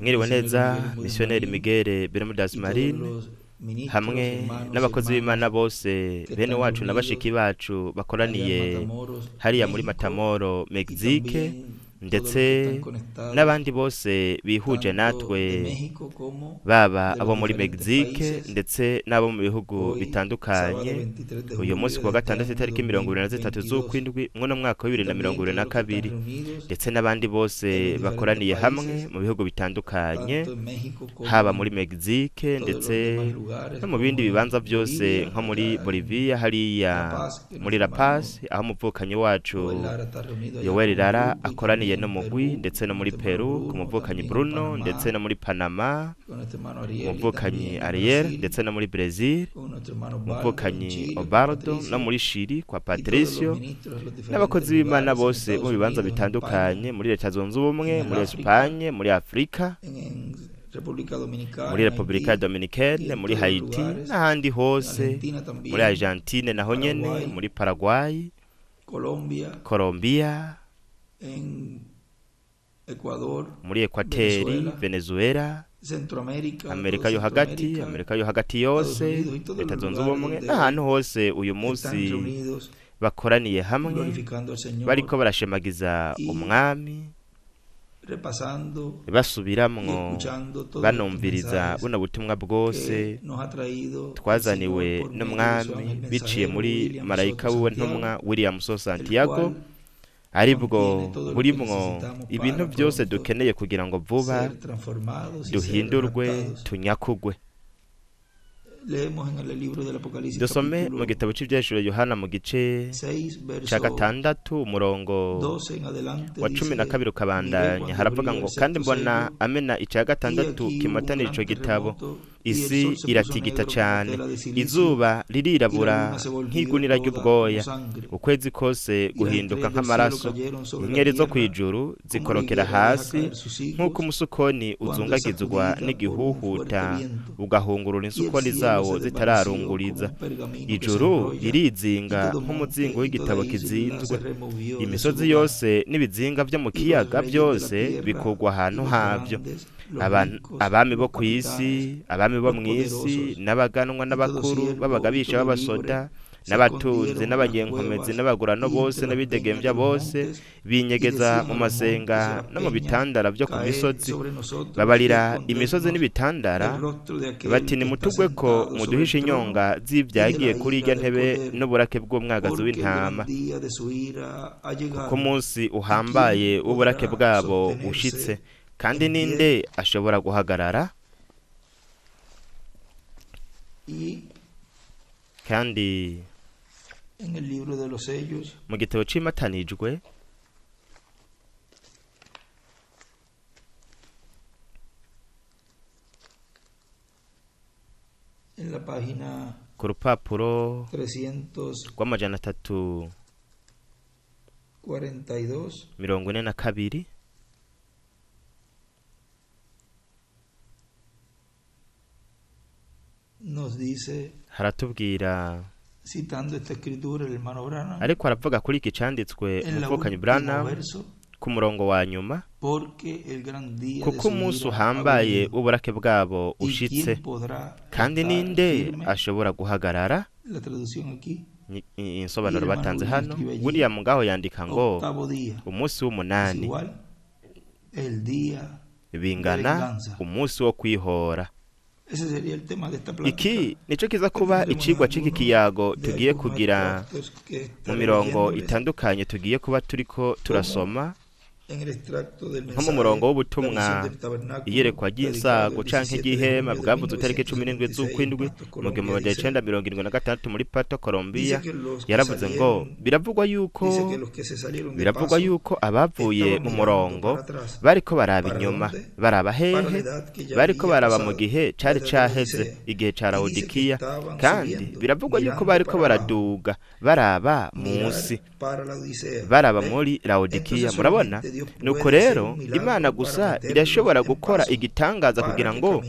Mwiriwe neza missionnaire Miguel Bermudas Marine hamwe n'abakozi b'Imana bose bene wacu n'abashiki bacu bakoraniye hariya muri Matamoro Mexique ndetse n'abandi bose bihuje natwe baba abo muri Mexique ndetse n'abo mu bihugu bitandukanye uyu munsi kuwa gatandatu itariki 23 z'ukwindwi mwo mwaka wa 2022 ndetse n'abandi bose bakoraniye hamwe mu bihugu bitandukanye haba muri Mexique ndetse no mu bindi bibanza byose nko muri Bolivia hariya muri La Paz aho muvukanyi wacu Yoel Lara akoraniye no mugwi ndetse no muri Peru ku muvukanyi Bruno ndetse no muri Panama muvukanyi Ariel ndetse no muri Brazil muvukanyi Obardo no muri Chile kwa Patricio n'abakozi b'Imana bose mu bibanza bitandukanye muri Leta Zunze Ubumwe muri Espagne muri Afrika muri Republika Dominicana muri Haiti n'ahandi hose muri Argentine naho nyene muri Paraguay Colombia muri Equateri Venezuela Amerika yo hagati yose Leta Zunze Ubumwe n'ahantu hose uyu munsi bakoraniye hamwe bariko barashemagiza umwami basubiramwo banumviriza buno butumwa bwose twazaniwe n'umwami biciye muri marayika wiwe ntumwa William Santiago aribwo burimwo ibintu byose dukeneye kugira ngo vuba duhindurwe tunyakugwe. Dusome mu gitabo cy'ibyeshuro Yohana mu gice cya gatandatu umurongo wa 12 ukabandanya haravuga ngo kandi mbona amena icya gatandatu kimatanira ico gitabo isi iratigita cyane izuba ririrabura nk'igunira ry'ubwoya ukwezi kose guhinduka nk'amaraso inyeri zo kwijuru zikorokera hasi nk'uko umusukoni uzungagizwa n'igihuhuta ugahungurura insukoni zawo zitararunguriza ijuru ririzinga nk'umuzingo w'igitabo kizinzwe imisozi yose n'ibizinga byo mu kiyaga byose bikugwa ahantu havyo abami bo kwisi abami bo mwisi n'abaganwa n'abakuru babagabisha b'abasoda n'abatunzi n'abanyenkomezi n'abagurano bose n'abidegembya bose binyegeza mu masenga no mu bitandara byo ku misozi babarira imisozi n'ibitandara bati nimutugwe ko muduhisha inyonga z'ibyagiye kuri irya ntebe n'uburake bw'umwagazi w'intama kuko munsi uhambaye w'uburake bwabo ushitse kandi ninde ashobora guhagarara kandi mu gitabo cy'imatanijwe ku rupapuro rw'amajana 342 haratubwira ariko aravuga kuri iki canditswe umuvukanyi Branham ku murongo wa nyuma kuko umunsi uhambaye w'uburake bwabo ushitse kandi ninde ashobora guhagarara. Insobanuro batanze hano William ngaho yandika ngo umunsi w'umunani bingana umunsi wo kwihora. Iki nico kiza kuba icigwa c'iki kiyago tugiye kugira mu mirongo itandukanye tugiye kuba turiko turasoma nko mu murongo w'ubutumwa iyerekwa ry'insago canke ry'ihema bwavuze utariki 17 z'ukwindwi mu 1976 muri Pato Colombia yaravuze ngo biravugwa yuko abavuye mu murongo bariko baraba inyuma baraba hehe bariko baraba mu gihe cari caheze igihe ca Laodikia kandi biravugwa yuko bariko baraduga baraba munsi baraba muri Laodikia. Murabona nuko rero Imana gusa irashobora gukora igitangaza kugira ngo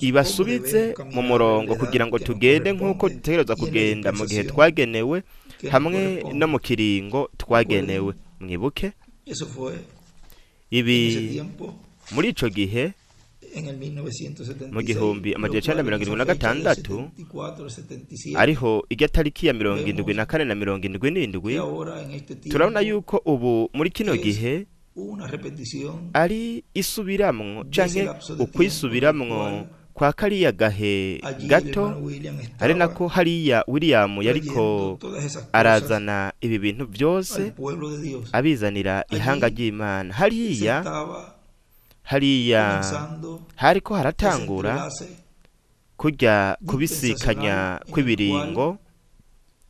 ibasubize mu murongo kugira ngo tugende nk'uko dutegerezwa kugenda mu gihe twagenewe hamwe no mu kiringo twagenewe. Mwibuke ibi muri ico gihe mu gihumbi amajana icenda mirongo irindwi na gatandatu ariho irya tariki ya 74 na 77, turabona yuko ubu muri kino gihe ari isubiramwo canke ukwisubiramwo kwa kariya gahe gato, ari nako hariya William yariko arazana ibi bintu byose abizanira ihanga ry'Imana. hariya hariko haratangura kujya kubisikanya kw'ibiringo,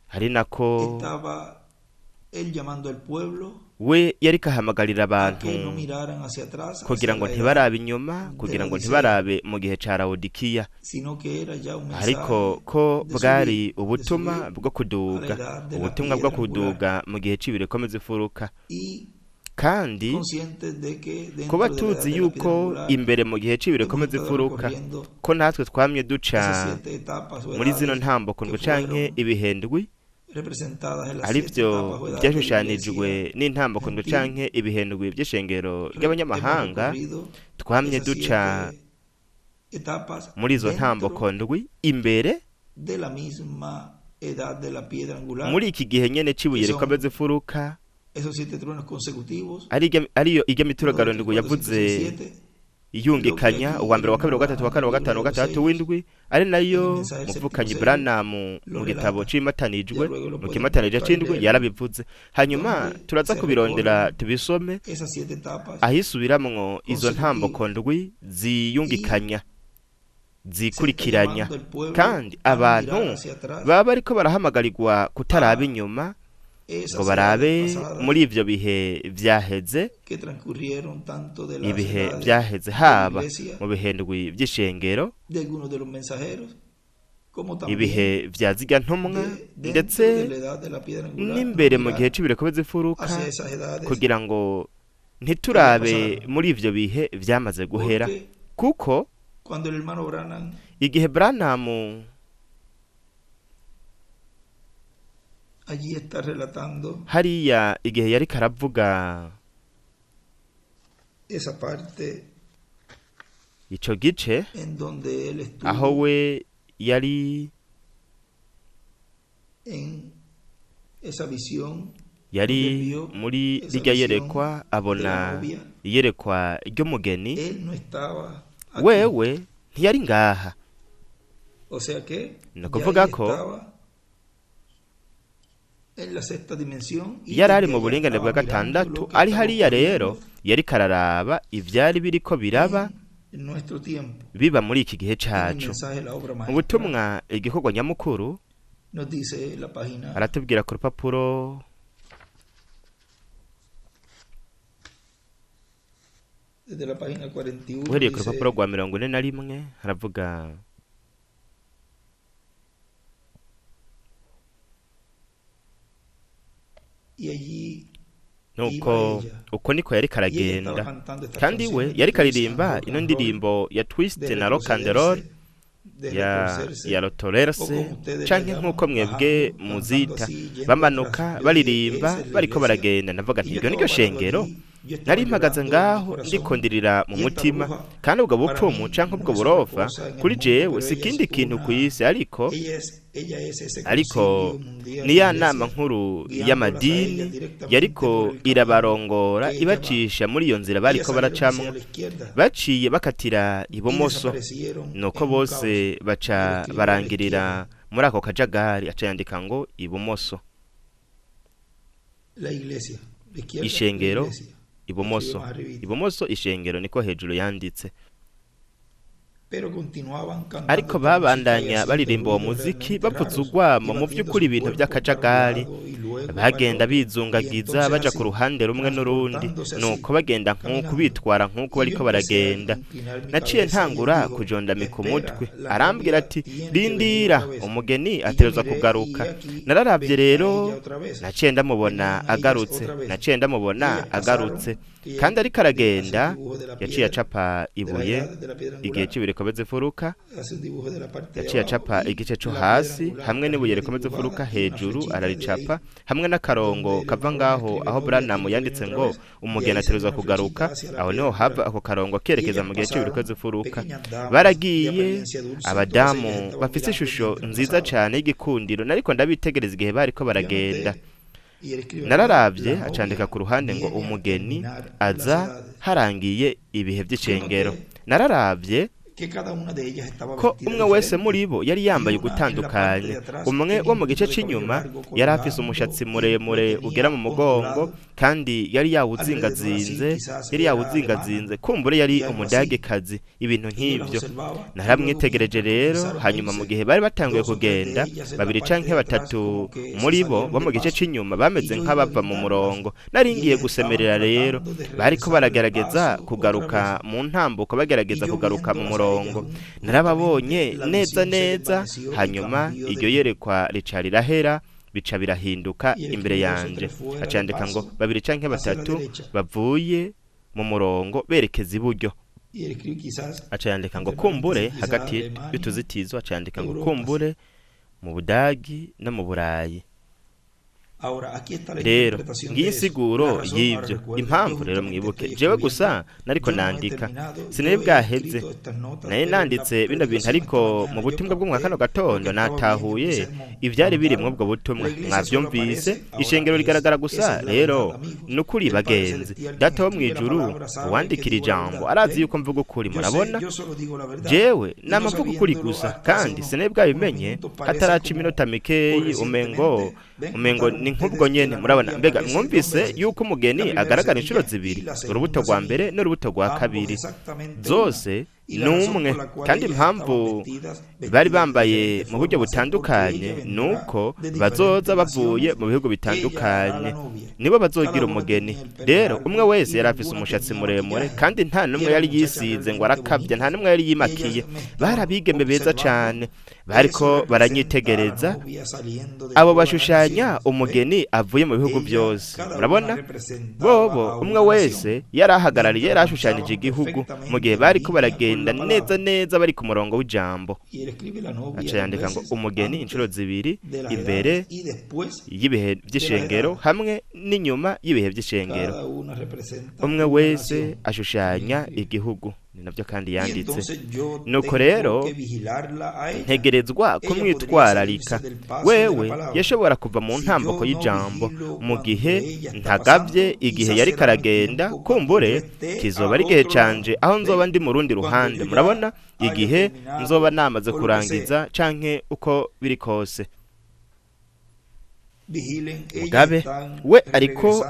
hari nako we yariko ahamagarira abantu kugira ngo ntibarabe inyuma, kugira ngo ntibarabe mu gihe ca Laodikiya, ariko ko bwari ubutumwa bwo kuduga mu gihe c'ibirekomeza ifuruka. Kandi kuba tuzi yuko imbere mu gihe c'ibirekomeza ifuruka ko natwe twamye duca muri zino ntambokondwe canke ibihendwi, arivyo byashushanijwe n'intambokondwe canke ibihendwi by'ishengero ry'abanyamahanga, twamye duca muri izo ntambokondwi imbere muri iki gihe nyene c'ibuye rikomeza ifuruka, ariyo irya mituragaro ndwi yavuze iyungikanya uwa mbere wa kabiri wa gatatu wa kane wa gatanu wa gatandatu w'indwi, ari nayo muvukanyi Branham mu gitabo c'imatanijwe mu kimatanije c'indwi yarabivuze. Hanyuma turaza kubirondera tubisome ahisubiramwo izo ntambokondwi ziyungikanya zikurikiranya, kandi abantu baba bariko barahamagarirwa kutaraba inyuma ngo barabe muri ivyo bihe vyaheze, ibihe vyaheze haba mu bihendwi vy'ishengero, ibihe vya zirya ntumwa, ndetse n'imbere mu gihe c'ibirekomeza ifuruka, kugira ngo ntiturabe muri ivyo bihe vyamaze guhera. Kuko igihe Branham hariya igihe yari karavuga ico gice aho we yari muri rirya yerekwa, abona iyerekwa ry'umugeni, wewe ntiyari ngaha. Ni ukuvuga ko yari ari mu buringanire bwa gatandatu, ari hariya rero yari kararaba ivyari biriko biraba biba muri iki gihe cacu. Mu butumwa igikorwa nyamukuru aratubwira ku rupapuro uhereye ku rupapuro rwa 41 haravuga nuko uko niko yari karagenda, kandi we yari karirimba ino ndirimbo ya twist na rock and roll ya Rotolerse, canke nkuko mwebwe muzita, bamanuka baririmba bariko baragenda. Navuga nti iryo niryo shengero nari mpagaze ngaho ndikondirira mu mutima, kandi ubwo bupfumu canke ubwo burofa kuri jewe sikindi kintu kw'isi, ariko ni ya nama nkuru y'amadini yariko irabarongora ibacisha muri iyo nzira bariko baracamwo, baciye bakatira ibumoso, nuko bose baca barangirira muri ako kajagari, aca yandika ngo ibumoso, ishengero ibumoso ishengero, niko hejuru yanditse. Ariko babandanya baririmba uwo muziki bapfutse urwamo, mu by'ukuri ibintu by'akajagari, bagenda bizungagiza baja ku ruhande rumwe n'urundi, nuko bagenda nk'uko bitwara nk'uko bariko baragenda. Naciye ntangura kujondamika umutwe, arambwira ati rindira umugeni ategerezwa kugaruka. Nararavye rero naciye ndamubona agarutse, kandi ariko aragenda yaciye acapa ibuye igihe c'ibirekomeza ifuruka, yaciye acapa igice co hasi hamwe n'ibuye rikomeza ifuruka hejuru araricapa, hamwe n'akarongo kava ngaho aho Branham yanditse ngo umugeni ategerezwa kugaruka, aho niho hava ako karongo kerekeza mu gihe cy'ibiriko z'ifuruka. Baragiye abadamu bafite ishusho nziza cyane y'igikundiro, nariko ndabitegereza igihe bariko baragenda. Nararavye acandika ku ruhande ngo umugeni aza harangiye ibihe by'icengero. Nararavye ko umwe wese muri bo yari yambaye ugutandukanye. Umwe wo mu gice cy'inyuma yari afise umushatsi muremure ugera mu mugongo kandi yari yawuzingazinze, kumbure yari umudagekazi, ibintu nk'ivyo. Naramwitegereje rero, hanyuma mu gihe bari batanguye kugenda, 2 canke 3 muri bo mu gice cy'inyuma bameze nk'abava mu murongo. Naringiye gusemerera rero, bariko baragerageza kugaruka mu ntambuko, bagerageza kugaruka mu murongo. Narababonye neza, hanyuma iryo yerekwa rica rirahera, bica birahinduka imbere yanje. Acandika ngo 2 canke 3 bavuye mu murongo berekeza iburyo. Acandika ngo kumbure hagati y'utuzitizo, acandika ngo kumbure mu Budagi no mu Burayi. Rero ngiyi insiguro y'ivyo. Impamvu rero mwibuke, jewe gusa nariko nandika, sinari bwaheze, naye nanditse bino bintu, ariko mu butumwa bwo mu kano gatondo natahuye ivyari biri mu bwo butumwa. Mwavyumvise, ishengero rigaragara gusa. Rero nukuri bagenzi, data wo mwijuru uwandikira ijambo arazi yuko mvuga ukuri. Murabona, jewe nama mvuga ukuri gusa, kandi sinari bwabimenye hataraca iminota mikeyi. Umengo ni nk'ubwo nyene. Murabona, mbega mwumvise yuko umugeni agaragara inshuro zibiri, urubuto rwa mbere n'urubuto rwa kabiri, zose numwe. Kandi impamvu bari bambaye mu buryo butandukanye nuko bazoza bavuye mu bihugu bitandukanye, nibo bazogira umugeni. Rero umwe wese yari afise umushatsi muremure, kandi nta numwe yari yisize ngo arakabya, nta numwe yari yimakiye. Barabigeme beza cyane, bariko baranyitegereza. Abo bashushanya umugeni avuye mu bihugu byose. Murabona, bobo umwe wese yari ahagarariye, yari ashushanyije igihugu, mu gihe bariko baragenda neza bari ku murongo w'ijambo. Aca yandika ngo umugeni inshuro zibiri, imbere y'ibihe by'ishengero hamwe n'inyuma y'ibihe by'ishengero. Umwe wese ashushanya igihugu, ni nabyo kandi yanditse. Nuko rero ntegerezwa kumwitwararika. Wewe yashobora kuva mu ntambuko y'ijambo mu gihe ntagavye, igihe yari karagenda. Kumbure kizoba ari igihe canje aho nzoba ndi mu rundi ruhande. Murabona, igihe nzoba namaze kurangiza canke uko biri kose. Mugabe we ariko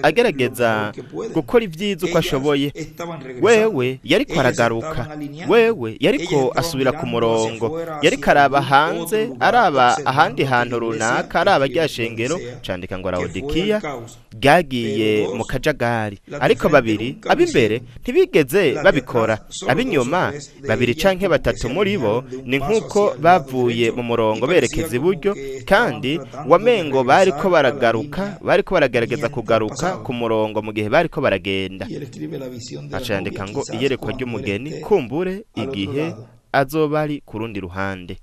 agerageza gukora ibyiza uko ashoboye. Wewe yariko aragaruka, wewe yariko asubira ku murongo, yariko araba hanze, araba ahandi hantu runaka, araba ryashengero. Candika ngo Laodikiya ryagiye mu kajagari, ariko babiri ab'imbere ntibigeze babikora. Ab'inyuma 2 canke 3 muri bo ni nk'uko bavuye mu murongo berekeza iburyo, kandi wamengo bariko baragerageza kugaruka ku murongo mu gihe bariko baragenda. Acandika ngo iyerekwa ry'umugeni, kumbure igihe azoba ari ku rundi ruhande.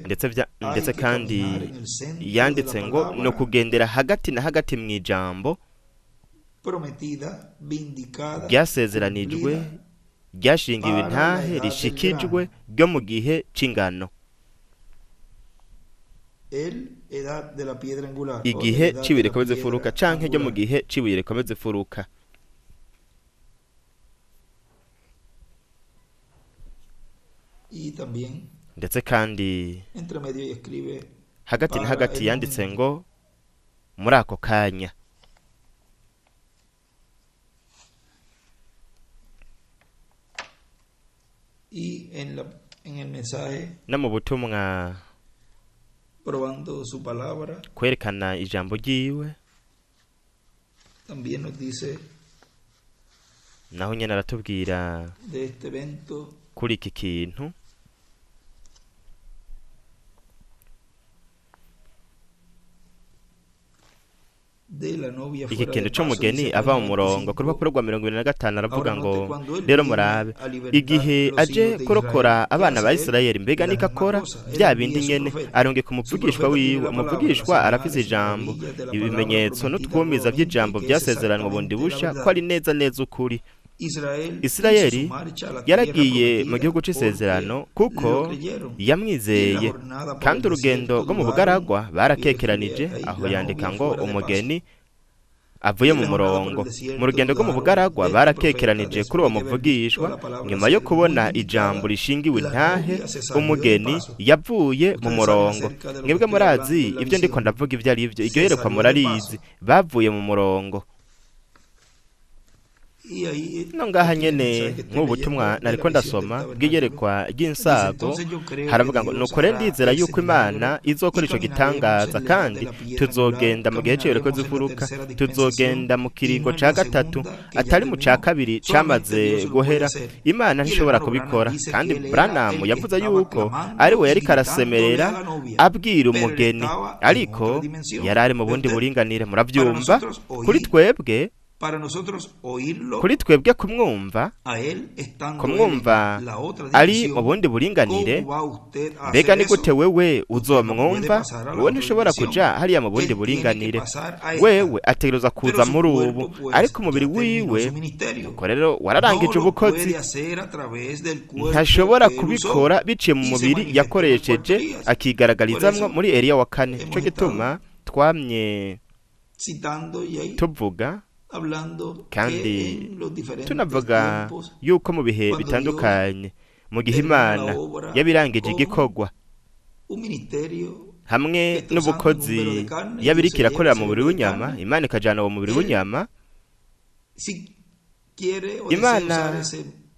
Ndetse kandi yanditse ngo no kugendera hagati na hagati mu ijambo ryasezeranijwe, ryashingiwe intahe, rishikijwe, ryo mu gihe c'ingano. Igihe c'ibuye rikomeza ifuruka canke ryo mu gihe c'ibuye rikomeza ifuruka. Ndetse kandi hagati na hagati yanditse ngo muri ako kanya. No mu butumwa probando su palabra, kwerekana ijambo ryiwe, también nos dice naho nyene aratubwira de este evento kuri iki kintu. iki kintu c'umugeni ava mu murongo ku rupapuro rwa 25 aravuga ngo rero murabe igihe aje kurokora abana ba Isirayeli mbega nikakora bya bindi nyene arongeka umuvugishwa wiwe umuvugishwa arafise ijambo ibimenyetso n'utwumiza by'ijambo byasezeranwa bundi busha ko ari neza neza ukuri Isirayeli yaragiye mu gihugu c'isezerano kuko yamwizeye kandi urugendo rwo mu bugaragwa barakekeranije aho yandika ngo umugeni avuye mu murongo mu rugendo rwo mu bugaragwa barakekeranije kuri uwo muvugishwa nyuma yo kubona ijambo rishingiwe intahe umugeni yavuye mu murongo mwebwe murazi ibyo ndiko ndavuga ibyo ari byo iryo yerekwa murarizi bavuye mu murongo no ngaha nyene nk'ubutumwa nariko ndasoma bw'iyerekwa ry'insago haravuga ngo nuko ndizera yuko Imana izokora ico gitangaza kandi tuzogenda mu gihe cy'ereko zifuruka tuzogenda mu kiringo ca gatatu atari mu ca kabiri camaze guhera Imana ntishobora kubikora kandi Branham yavuze yuko ari we yari karasemerera abwira umugeni ariko yarari mu bundi buringanire muravyumva kuri twebwe kuri twebwe kumwumva ari mu bundi buringanire mbega ni gute wewe uzomwumva wewe ntushobora kuja hariya mu bundi buringanire wewe ategereza kuza muri ubu ariko umubiri wiwe uko rero wararangije ubukozi ntashobora kubikora biciye mu mubiri yakoresheje akigaragarizamwo muri Eliya wa 4 ico gituma twamye tuvuga kandi tunavuga yuko mu bihe bitandukanye mu gihe Imana yabirangije igikogwa hamwe n'ubukozi yabirika irakorera mu mubiri w'inyama Imana ikajana uwo mubiri w'inyama Imana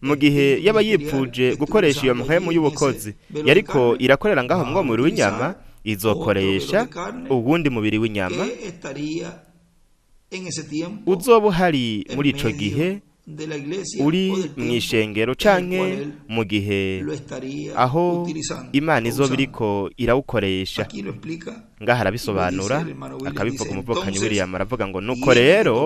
mu gihe yaba yipfuje gukoresha iyo mpemu y'ubukozi yariko irakorera ngaho mu mubiri w'inyama izokoresha ubundi mubiri w'inyama uzoba uhari muri ico gihe uri mw'ishengero canke mu gihe aho Imana izoba iriko irawukoresha ngaha arabisobanura akabivuga umuvukanyi William aravuga ngo nuko rero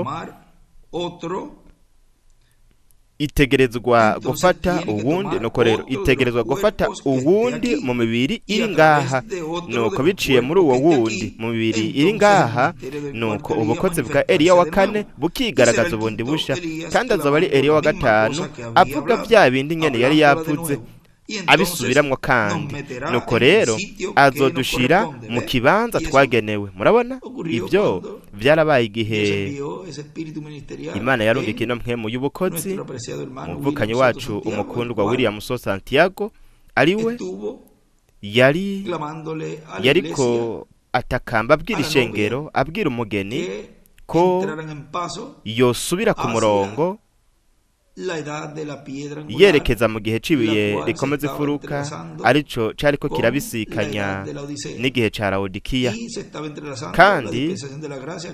itegerezwa gufata uwundi nuko rero itegerezwa gufata uwundi mu mibiri iri ngaha nuko biciye muri uwo wundi mu mibiri iri ngaha nuko ubukozi bwa Eliya wa 4 bukigaragaza ubundi busha kandi azoba ari Eliya wa 5 avuga bya bindi nyene yari yavuze abisubiramwo kandi nuko rero azodushira mu kibanza twagenewe murabona ibyo byarabaye igihe Imana yarungika ino mpemu y'ubukozi umuvukanyi wacu umukundwa William So Santiago ariwe yariko atakamba abwira ishengero abwira umugeni ko yosubira ku murongo yerekeza mu gihe cibiye rikomeze ifuruka arico cariko kirabisikanya n'igihe ca Laodikiya kandi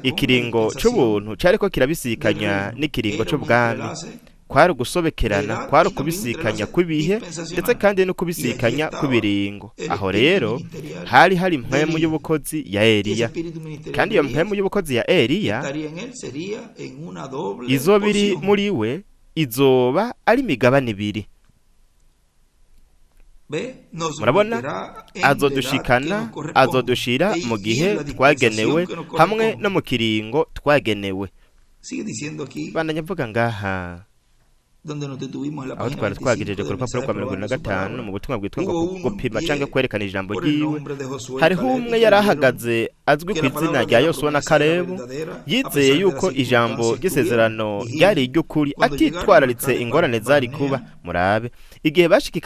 ikiringo c'ubuntu cariko kirabisikanya n'ikiringo c'ubwami kwari gusobekerana kwari kubisikanya kw'ibihe ndetse kandi no kubisikanya kw'ibiringo aho rero hari impemu y'ubukozi ya Eliya kandi iyo mpemu y'ubukozi ya Eliya izobiri muri we izoba ari imigabane ibiri murabona azodushira mu gihe twagenewe hamwe no mu kiringo twagenewe bandanya mvuga ngaha aho twari twagejeje ku rupapuro rwa 25 mu butumwa bwitwa ngo gupima cyangwa kwerekana ijambo ryiwe hariho umwe yarahagaze azwi ku izina rya Yosuwa na Kalebu yizeye yuko ijambo ry'isezerano ryari iry'ukuri atitwararitse ingorane zari kuba murabe igihe bashika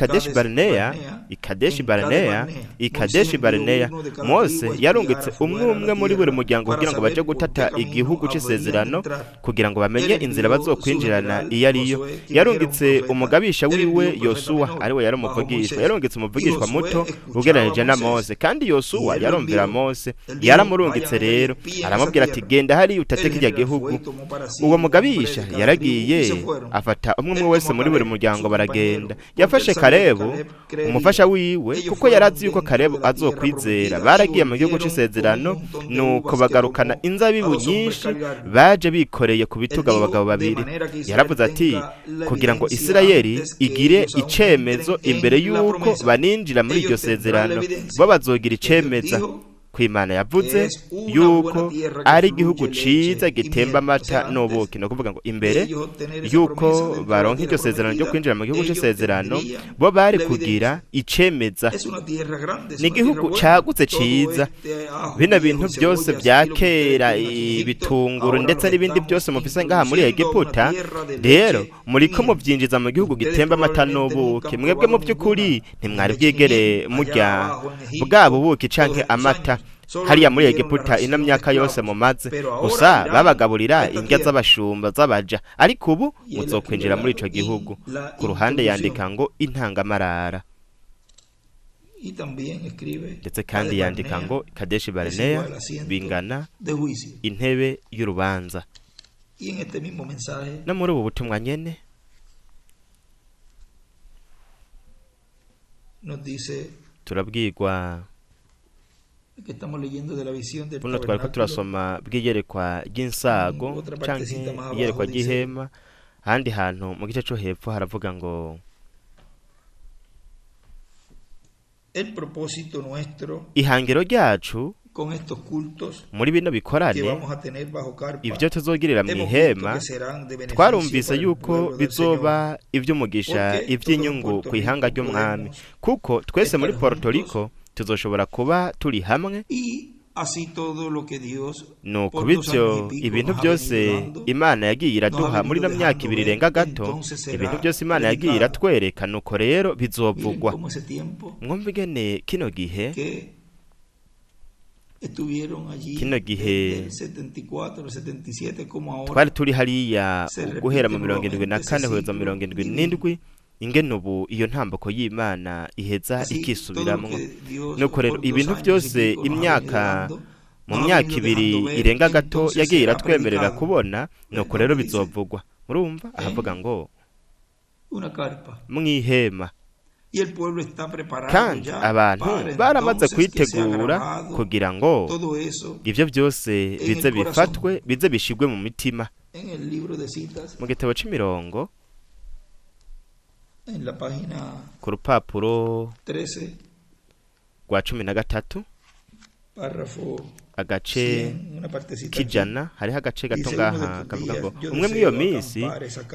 Ikadeshi Barnea Mose yarungitse umwe muri buri muryango kugira ngo baje gutata igihugu c'isezerano kugira ngo bamenye inzira bazokwinjirana iyo ariyo yarungitse umugabisha wiwe Yosuwa ariwe yari umuvugishwa yarungitse umuvugishwa muto ugereranije na Mose kandi Yosuwa yarumvira Mose yaramurungitse rero aramubwira ati genda hari utateka irya gihugu uwo mugabisha yaragiye afata umwe wese muri buri muryango ngo baragenda. Yafashe Kalebu umufasha wiwe kuko yarazi yuko Kalebu azokwizera. Baragiye mu gihugu c'isezerano, nuko bagarukana inzabibu nyinshi baje bikoreye ku bitugu abo bagabo babiri. Yaravuze ati kugira ngo Isirayeli igire icemezo imbere yuko baninjira muri iryo sezerano, bo bazogira icemeza kw'Imana yavuze yuko ari igihugu ciza gitemba amata n'ubuki. No kuvuga ngo imbere yuko baronka iryo sezerano ryo kwinjira mu gihugu c'isezerano, bo bari kugira icemeza. Ni igihugu cagutse ciza, bino bintu byose vya kera, ibitunguru ndetse n'ibindi byose mufise ngaha muri Egiputa, rero muriko muvyinjiza mu gihugu gitemba amata n'ubuki. Mwebwe mu by'ukuri ntimwari bwigere murya bwa bubuki canke amata hariya muri Egiputa ino myaka yose mumaze, gusa babagaburira indya z'abashumba z'abaja, ariko ubu muzokwinjira muri ico gihugu. Ku ruhande yandika ngo intangamarara, ndetse kandi yandika ngo Kadeshi Barineya bingana intebe y'urubanza. No muri ubu butumwa nyene turabwirwa, buno twariko turasoma bw'iyerekwa ry'insago canke iyerekwa ry'ihema. Ahandi hantu mu gice co hepfo haravuga ngo ihangiro ryacu muri bino bikorane ibyo tuzogirira mu ihema, twarumvise yuko bizoba iby'umugisha, iby'inyungu ku ihanga ry'umwami, kuko twese muri Puerto Rico tuzoshobora kuba turi hamwe. Nuko bityo ibintu byose Imana yagiye iraduha muri no myaka 2 irenga gato, ibintu byose Imana yagiye iratwereka, nuko rero bizovugwa. Mwumva ingene kino gihe twari turi hariya guhera mu 74 kugeza mu 77, ingene ubu iyo ntambako y'Imana iheza ikisubiramwo. Nuko rero ibintu byose imyaka mu myaka 2 irenga gato yagiye iratwemerera kubona, nuko rero bizovugwa. Murumva ahavuga ngo mwihema, kandi abantu baramaze kwitegura kugira ngo ivyo byose bize bifatwe, bize bishigwe mu mitima. Mu gitabo c'imirongo ku rupapuro rwa 13 agace k'ijana, hariho agace gato ngaha kavuga ngo umwe mw'iyo minsi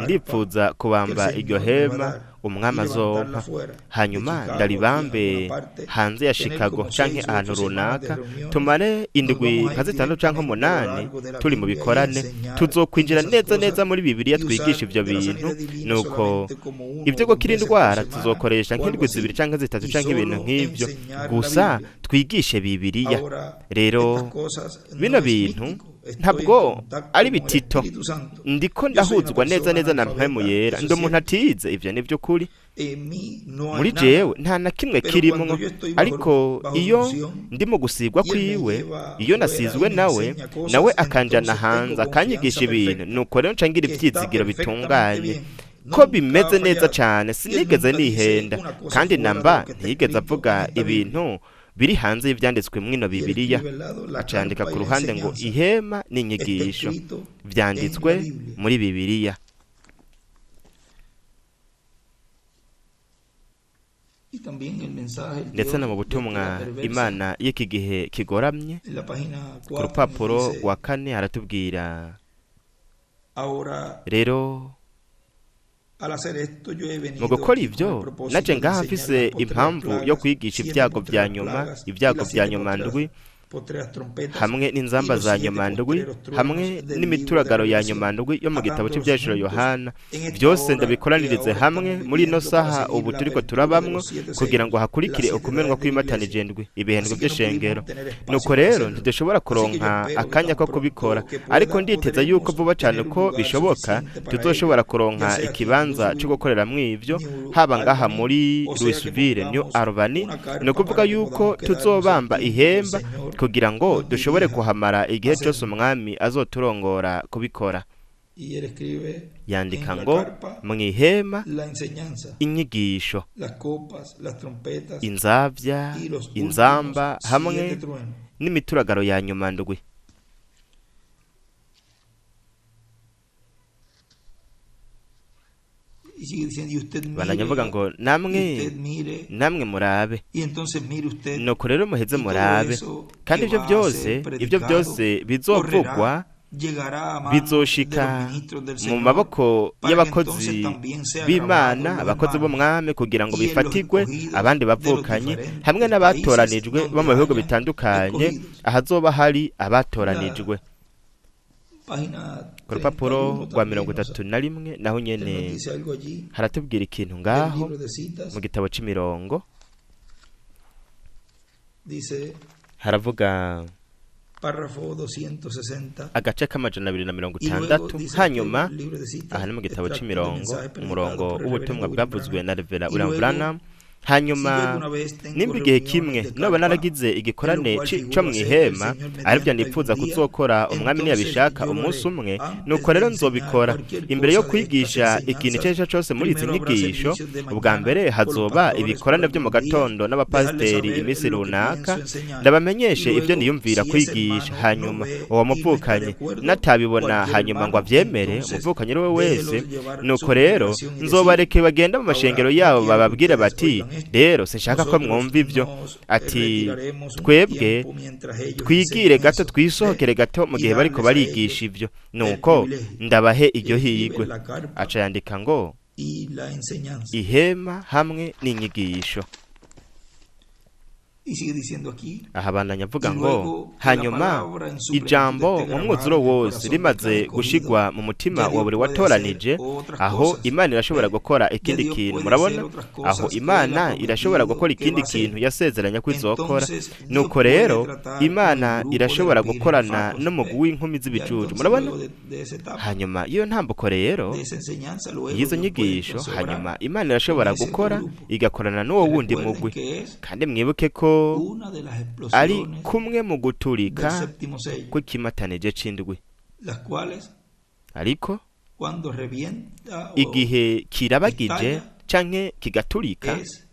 ndipfuza kubamba iryo hema umwami azompa, hanyuma ndaribambe hanze ya Chicago canke ahantu runaka, tumare indwi nka 6 canke 8 turi mu bikorane, tuzokwinjira neza neza muri Bibiliya twigisha ivyo bintu. Nuko ivyo gukira indwara tuzokoresha nk'indwi 2 canke 3 canke ibintu nk'ivyo, gusa twigishe Bibiliya. Rero bino bintu ntabwo ari bitito, ndiko ndahuzwa neza neza na mpemu yera, ndo umuntu atize ivyo nivyo kuri muri jewe nta na kimwe kirimo. Ariko iyo ndimo gusigwa kwiwe, iyo nasizwe nawe akanjana hanze akanyigisha ibintu, nuko rero ncangira ivyizigiro bitunganye ko bimeze neza cyane, sinigeze nihenda, kandi namba ntiyigeze avuga ibintu biri hanze y'ivyanditswe mwino Bibiliya. Acandika ku ruhande ngo ihema n'inyigisho vyanditswe muri Bibiliya. Ndetse no mu butumwa Imana y'iki gihe kigoramye, ku rupapuro rwa 4 haratubwira rero mu gukora ivyo naje ngaha mfise impamvu yo kwigisha ibyago vya nyuma ndwi, hamwe n'inzamba za nyuma ndwi, hamwe n'imituragaro ya nyuma ndwi yo mu gitabo cy'ivyashuro Yohana. Byose ndabikoranirize hamwe muri no saha ubu turiko turabamwo, kugira ngo hakurikire ukumenwa kw'imatanije ndwi ibihendwe by'eshengero. Nuko rero ntidushobora kuronka akanya ko kubikora, ariko nditeza yuko vuba cyane ko bishoboka tuzoshobora kuronka ikibanza cyo gukorera mw'ivyo, haba ngaha muri Louisville, New Albany. No kuvuga yuko tuzobamba ihemba kugira ngo dushobore kuhamara igihe cyose umwami azoturongora kubikora. Y él escribe yandika en la ngo carpa mu ihema la enseñanza, inyigisho, las copas, las trompetas inzabya, y los inzamba últimos hamwe 7 truenos. n'imituragaro ya nyuma ndwi. Y sigue diciendo, y usted Bananyavuga ngo mire, namwe murabe. y entonces mire usted, Nuko rero muheze y todo murabe, eso kandi que ibyo va a byose ser ibyo predicado, byose bizovugwa llegará a manos de bizoshika los ministros del mu Señor, maboko para que y'abakozi entonces también sea b'Imana, grabado en abakozi las manos. b'umwami, kugira ngo Y en los bifatigwe escogidos abandi de los bavukanye diferentes hamwe n'abatoranijwe países bo mu bihugu donde bitandukanye, hayan ahazoba hari abatoranijwe. Página Ku rupapuro 31 rwa también, 31 naho él nos nyene dice algo allí haratubwira ikintu del ngaho libro de citas. mu gitabo c'imirongo, Dice haravuga párrafo 260. agace k'amajana 260. Y luego dice hanyuma que el libro de citas, aha ni mu gitabo extracto de c'imirongo, mensaje predicado umurongo por el w'ubutumwa reverendo bwavuzwe William na Revera Y William luego, Branham. si Hanyuma yo alguna vez tengo nimba igihe reuniones kimwe de noba carpa, naragize igikorane en lo cual co figuro mu hacer ihema, el Señor aribyo mediante nifuza algún día, kuzokora umwami entonces niyabishaka yo lo umunsi haré. umwe, Antes nuko de rero enseñar nzobikora. cualquier Imbere yo cosa de estas kwigisha ikintu icyo ari cyo cyose muri izi primero habrá nyigisho, servicios de ubwa mañana mbere por los hazoba pastores ibikorane por byo mu algún día, gatondo n'abapasiteri dejarles iminsi saber lo que runaka, pienso enseñar. ndabamenyeshe Y ibyo luego, niyumvira si ese kwigisha. hermano Hanyuma no ve uwo y no está de muvukanye acuerdo, natabibona cualquier hanyuma ngo hermano, avyemere, entonces umuvukanye ari we wese, déjelos llevar su nuko rero congregación y decir, nzobareke bagenda mu mashengero ahora, yabo no quiero bababwire que ustedes bati, oigan esto. rero sinshaka ko Nosotros mwumva ivyo. nos Ati retiraremos un twebwe tiempo mientras ellos twigire enseñan gato, eso. twisohokere gato mu Y gihe bariko darles a barigisha ellos ivyo, nuko privilegio. ndabahe iryo Escribe higwe. la carpa Aca yandika ngo y la enseñanza. ihema hamwe n'inyigisho. Y sigue diciendo aquí, aha bandanya avuga y ngo luego la hanyuma palabra en su ijambo plenitud mu esté mwuzuro grabada en el wose corazón rimaze de cada gushigwa escogido. mu mutima Ya wa Dios buri puede watoranije, hacer otras aho cosas. Imana irashobora gukora Ya ikindi Dios kintu. puede Murabona, hacer otras aho cosas que Imana él ha irashobora prometido gukora que ikindi va a hacer. kintu yasezeranya ko izokora. Entonces, Dios Nuko puede rero tratar Imana con el grupo irashobora de los gukorana virgen n'umugwi facos. w'inkumi Ya z'ibicucu. entonces, Murabona, luego de esa etapa, hanyuma iyo ntambuko rero de esa enseñanza, luego y'izo Dios puede nyigisho, entonces hanyuma orar Imana irashobora con ese gukora grupo. igakorana n'uwo wundi Recuerden mugwi. que es Kandi mwibuke ko una de las ari explosiones kumwe mu del guturika séptimo sello, kw'ikimatanije c'indwi, las cuales ariko cuando revienta o igihe kirabagije estalla, canke kigaturika es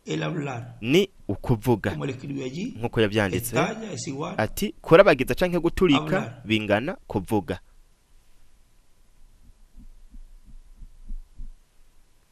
el hablar. ni ukuvuga, Como él escribió allí, nk'uko yavyanditse estalla es igual ati kurabagiza canke guturika hablar. bingana kuvuga.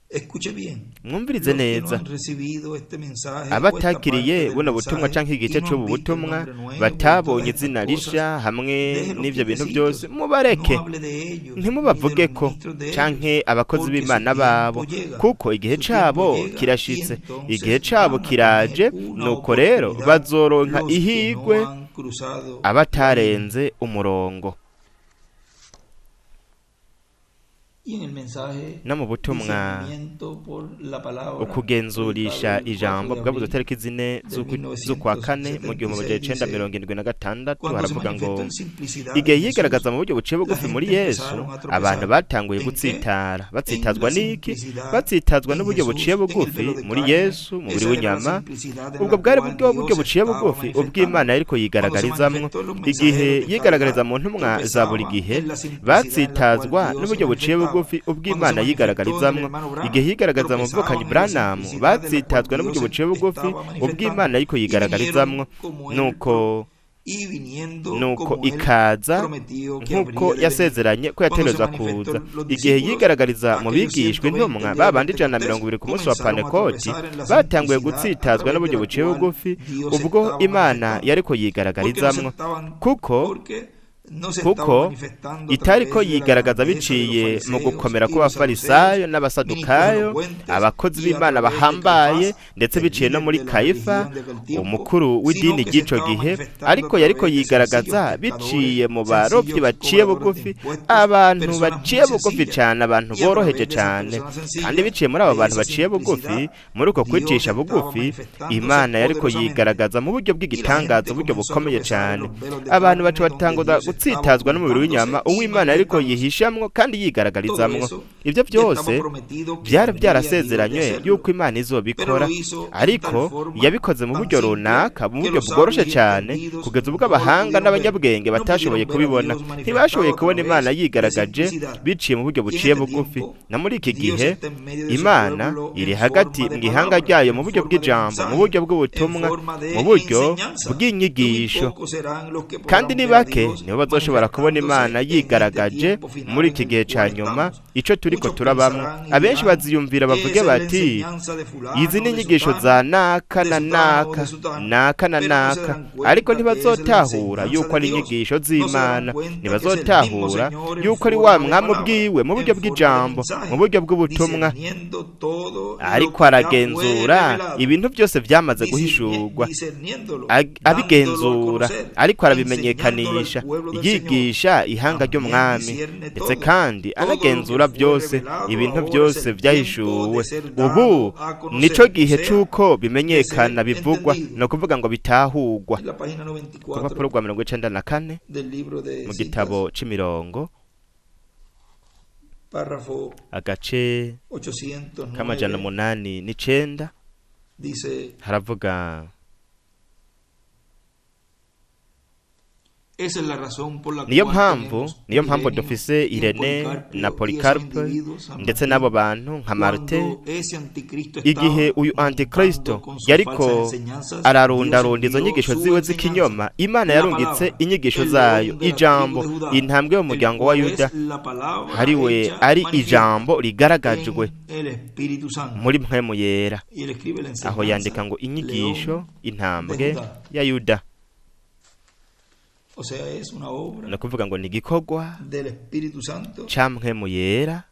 Escuche bien. Mwumvirize Los que no neza, han recibido este mensaje, abatakiriye buno o butumwa esta canke parte igice del c'ubu mensaje, y no han butumwa, visto el nombre nuevo, batabonye todas estas izina cosas, risha hamwe déjenlos n'ivyo bintu quietecitos, byose, mubareke, no hable de ellos, ntimubavuge ni de los ko ministros de ellos, canke abakozi porque b'Imana su babo, tiempo llega, kuko igihe su tiempo cabo llega, kirashitse, y entonces igihe cabo van a kiraje, tener una nuko rero oportunidad bazoronka los que ihigwe no han cruzado abatarenze umurongo. y en el mensaje No mu butumwa discernimiento por la palabra, ukugenzurisha predicado el ijambo 4 de bwabuze abril tariki zine z'ukwa kane mu 1976, cuando se haravuga ngo manifestó en simplicidad igihe en Jesús, yigaragaza mu buryo buciye bugufi muri Yesu, abantu batanguye gutsitara. Batsitazwa n'iki? Batsitazwa n'uburyo buciye bugufi muri Yesu, umubiri w'inyama. Ubwo bwari buryo buciye bugufi ubw'Imana yariko yigaragarizamwo. Igihe yigaragariza mu ntumwa za buri gihe, batsitazwa n'uburyo buciye bugufi ubw'Imana yigaragarizamwo. Igihe yigaragaza mu mvukanyi Branham, batsitazwa n'uburyo buciye bugufi ubw'Imana yariko yigaragarizamwo. Nuko ikaza nk'uko yasezeranye ko yategerezwa kuza. Igihe yigaragariza mu bigishwa intumwa babandi 120 ku munsi wa Pantekoti, batanguye gutsitazwa n'uburyo buciye bugufi ubwo Imana yariko yigaragarizamwo, kuko itariko yigaragaza biciye mu gukomera kw'abafarisayo n'abasadukayo, abakozi b'Imana bahambaye, ndetse biciye no muri Kayifa, umukuru w'idini ry'ico gihe, ariko yariko yigaragaza biciye mu barovyi baciye bugufi, abantu baciye bugufi cane, abantu boroheje cane. Kandi biciye muri abo bantu baciye bugufi, muri uko kwicisha bugufi, Imana yariko yigaragaza mu buryo bw'igitangaza, uburyo bukomeye cane. Abantu baca batanguza gutsitazwa n'umubiri w'inyama uw'Imana ariko yihishamwo kandi yigaragarizamwo. Ibyo byose byari byarasezeranywe yuko Imana izobikora, ariko yabikoze mu buryo runaka, mu buryo bworoshe cyane, kugeza ubwo abahanga n'abanyabwenge batashoboye kubibona. Ntibashoboye kubona Imana yigaragaje biciye mu buryo buciye bugufi. Na muri iki gihe Imana iri hagati mu ihanga ryayo mu buryo bw'ijambo, mu buryo bw'ubutumwa, mu buryo bw'inyigisho, kandi ni bake nibo bazoshobora kubona Imana yigaragaje muri iki gihe cya nyuma icyo turiko turabamwo. Abenshi baziyumvira bavuge bati izi ni inyigisho za naka na naka, naka na naka, ariko ntibazotahura yuko ari inyigisho z'Imana, ntibazotahura yuko ari wa mwami ubwiwe mu buryo bw'ijambo, mu buryo bw'ubutumwa, ariko aragenzura ibintu byose byamaze guhishurwa, abigenzura ariko arabimenyekanisha, yigisha ihanga ry'umwami, ndetse kandi anagenzura byose, ibintu byose byahishuwe. Ubu nico gihe c'uko bimenyekana, bivugwa, no kuvuga ngo bitahurwa. Ku rupapuro rwa 94 mu gitabo c'imirongo, agace k'amajana 809 haravuga niyo mpamvu dufise Irene na Polikarpe ndetse n'abo bantu nka Marte, igihe uyu antikristo yariko ararundarunda izo nyigisho ziwe z'ikinyoma, Imana yarungitse inyigisho zayo, ijambo, intambwe y'umuryango wa Yuda, hariwe ari ijambo rigaragajwe muri mpwemu yera. Aho yandika ngo inyigisho, intambwe ya Yuda. No kuvuga ngo ni igikorwa ca mpwemu yera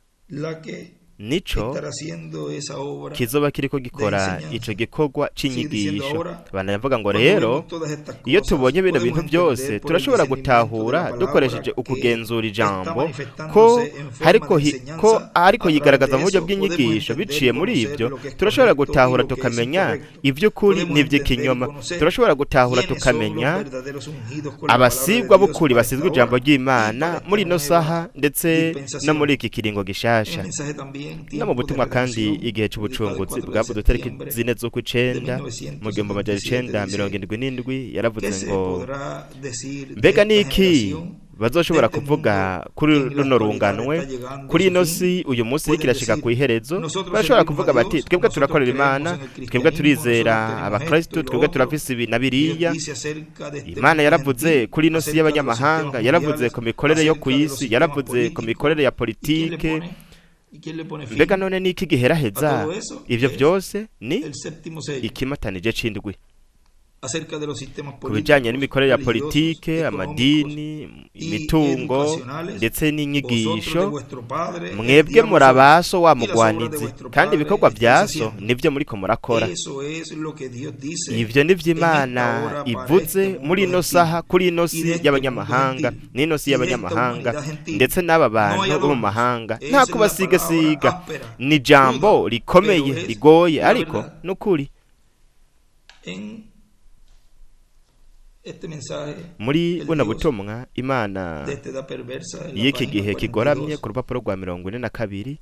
nico kizoba kiriko gikora ico gikorwa c'inyigisho. Banavuga ngo rero iyo tubonye bino bintu byose turashobora gutahura dukoresheje ukugenzura ijambo ko ariko yigaragaza mu buryo bw'inyigisho. Biciye muri ibyo turashobora gutahura tukamenya ivy'ukuri n'ivy'ikinyoma, turashobora gutahura tukamenya abasigwa b'ukuri basizwe ijambo ry'Imana muri ino saha ndetse no muri iki kiringo gishasha. No mu butumwa kandi igihe c'ubucunguzi bwavuze tariki 4 z'ukwicenda mu 1977 yaravuze ngo mbega niki bazoshobora kuvuga kuri runo runganwe, kuri ino si uyu munsi rikirashika ku iherezo. Barashobora kuvuga bati twebwe turakorera Imana, twebwe turizera abakristo, twebwe turafise ibi na biriya. Imana yaravuze kuri ino si y'abanyamahanga, yaravuze ku mikorere yo ku isi, yaravuze ku mikorere ya politike. Mbega none niki giheraheza ivyo byose? Ni ikimatanije c'indwi ku bijanye n'imikorere ya politike, amadini, imitungo ndetse n'inyigisho. Mwebwe murabaso wa mugwanizi, kandi ibikorwa byaso nivyo muriko murakora. Ivyo nivyo Imana ivuze muri ino saha, kuri ino si y'abanyamahanga, n'ino si y'abanyamahanga ndetse n'aba bantu bo mu mahanga. Nta kubasigasiga, ni jambo rikomeye rigoye, ariko nukuri muri buno butumwa Imana y'iki gihe kigoramye ku rupapuro rwa 42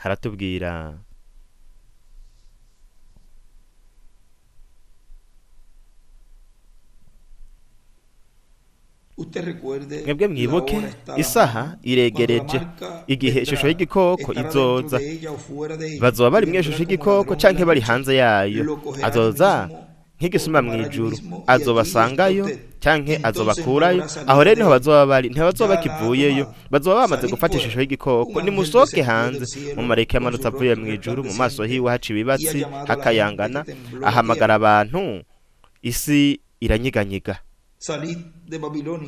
haratubwira mwebwe mwibuke isaha iregereje igihe ishusho y'igikoko izoza. Bazoba bari mu ishusho y'igikoko canke bari hanze yayo. Azoza nk'igisuma mw'ijuru, azobasangayo canke azobakurayo. Aho rero niho bazoba bari, ntibazoba bakivuyeyo, bazoba bamaze gufata ishusho y'igikoko. Nimusohoke hanze. Umumarayika yamanutse avuye mw'ijuru, mu maso hiwe haca ibibatsi hakayangana, ahamagara abantu, isi iranyiganyiga.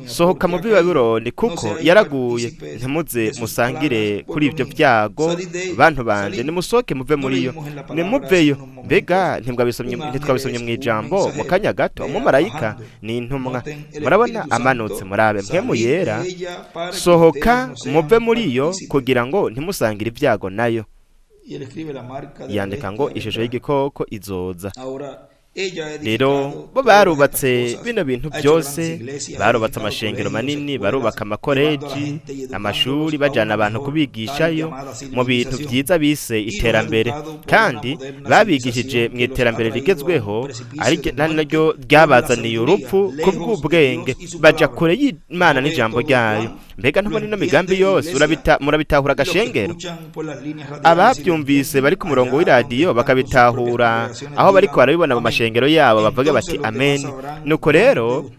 Sohoka mu Babuloni kuko yaraguye, ntimuze musangire kuri ibyo byago. Bantu banje nimusohoke muve muri yo, nimuveyo. Mbega ntitwabisomye mu ijambo mu kanya gato? Umumarayika ni intumwa, murabona amanutse, murabe mpwemu yera. Sohoka muve muri yo kugira ngo ntimusangire ibyago nayo. Yandika ngo ishusho y'igikoko izoza. rero bo barubatse bino bintu byose, barubatse amashengero manini, barubaka amakoreji, amashuri, bajyana abantu kubigishayo mu bintu byiza bise iterambere, kandi babigishije mu iterambere rigezweho, ari naryo ryabazaniye urupfu ku bw'ubwenge, bajya kure y'Imana n'ijambo ryayo. Mbega ntubona ino migambi yose murabitahura agashengero? Ababyumvise bari ku murongo w'iradiyo bakabitahura, aho bariko barabibona mu mashengero yabo, bavuga bati amen. Nuko rero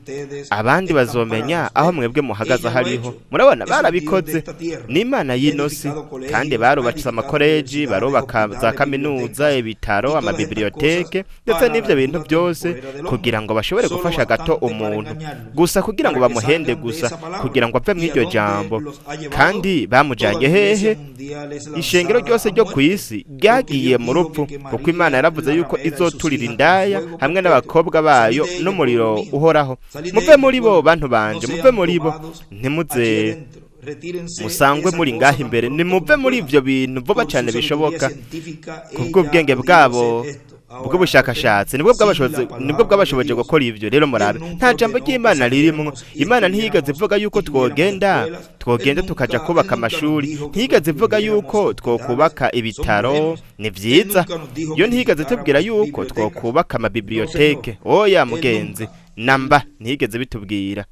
abandi bazomenya aho mwebwe muhagaze hariho. Murabona barabikoze n'Imana y'inosi, kandi barubatse amakoreji, barubaka za kaminuza, ibitaro, amabiblioteke, ndetse n'ibyo bintu byose kugira ngo bashobore gufasha gato umuntu gusa, kugira ngo bamuhende gusa, kugira ngo apfe mw'iryo jambo. Kandi bamujanye hehe? Ishengero ryose ryo ku isi ryagiye mu rupfu, kuko Imana yaravuze yuko izoturira indaya hamwe n'abakobwa bayo n'umuriro uhoraho. Muve muri bo bantu banje, muve muri bo, ntimuze musangwe muri ngaho imbere, nimuve muri ivyo bintu vuba cyane bishoboka, kubw'ubwenge bwabo bw'ubushakashatsi nibwo bwabashoboje gukora ivyo. Rero murabe, nta jambo ry'Imana ririmwo. Imana ntiyigeze ivuga yuko twogenda tukaja kubaka amashuri, ntiyigeze ivuga yuko twokubaka ibitaro, ni vyiza. Yo ntiyigeze tubwira yuko twokubaka amabiblioteke, oya mugenzi, namba ntiyigeze bitubwira.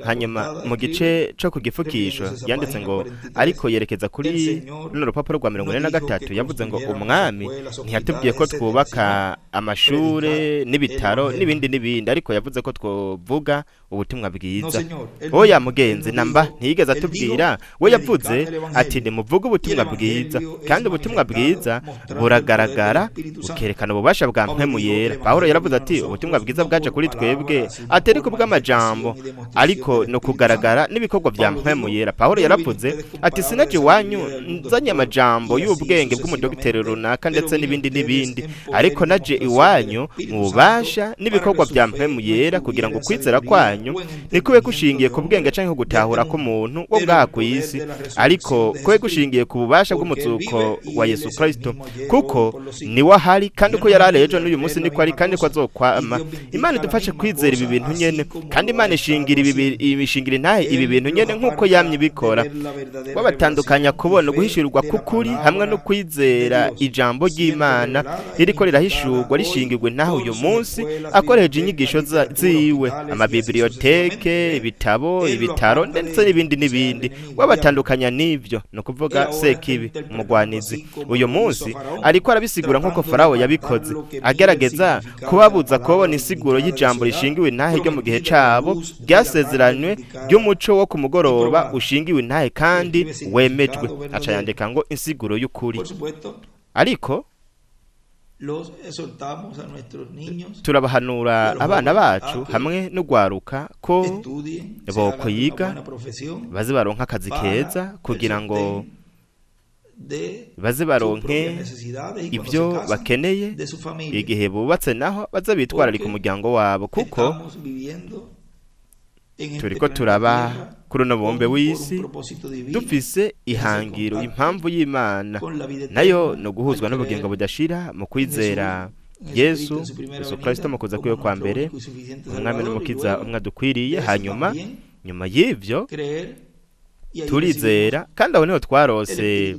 Hanyuma mu gice cyo ku gifukisho yanditse ngo ariko yerekeza kuri runo rupapuro rwa 43, yavuze ngo umwami ntiyatubwiye ko twubaka amashure n'ibitaro n'ibindi, ariko yavuze ko twovuga ubutumwa bwiza. Oya mugenzi, namba ntiyigeze atubwira. We yavuze ati nimuvuge ubutumwa bwiza, kandi ubutumwa bwiza buragaragara, bukerekana ububasha bwa mpwemu yera. Pawulo yaravuze ati ubutumwa bwiza bwaje kuri twebwe atari kubw'amajambo, ariko no kugaragara n'ibikorwa bya mpwemu yera. Pawulo yaravuze ati sinaje wanyu nzanye amajambo y'ubwenge bw'umudogiteri runaka ndetse n'ibindi, ariko naje iwanyu mu bubasha n'ibikorwa bya mpwemu yera, kugira ngo kwizera kwanyu nikube gushingiye ku bwenge canke gutahura k'umuntu wo bwaha ku isi, ariko kube gushingiye ku bubasha bw'umuzuko wa Yesu Kristo, kuko niwe ahari, kandi ko yari ejo n'uyu munsi niko ari, kandi ko azokwama. Imana idufashe kwizera ibi bintu nyene, kandi Imana ishingira intahe ibi bintu nyene nk'uko yamye ibikora. Wabatandukanya kubona guhishurirwa k'ukuri hamwe no kwizera ijambo ry'Imana ririko rirahishurwa rishingirwe naho uyu munsi akoresheje inyigisho ziwe, amabiblioteke, ibitabo, ibitaro, ndetse n'ibindi. Wabatandukanya n'ivyo, no kuvuga Sekibi, umugwanizi. Uyu munsi ariko arabisigura nk'uko Farawo yabikoze, agerageza kubabuza kubona isiguro y'ijambo rishingiwe nahe ryo mu gihe cabo ryasezeranywe ry'umuco wo ku mugoroba ushingiwe intahe kandi wemejwe. Aca yandika ngo insiguro y'ukuri. Ariko turabahanura abana bacu hamwe n'ugwaruka ko bokwiga, baze baronka akazi keza, kugira ngo baze baronke ibyo bakeneye igihe bubatse, naho baze bitwararika umuryango wabo, kuko turiko turaba kuri uno bombe w'isi dufise ihangiro, impamvu y'Imana nayo no guhuzwa n'ubugingo budashira mu kwizera Yesu Kristo mu kuza kwiwe kwa mbere, umwami n'umukiza umwe dukwiriye. Hanyuma nyuma y'ivyo turizera, kandi aho niho twarose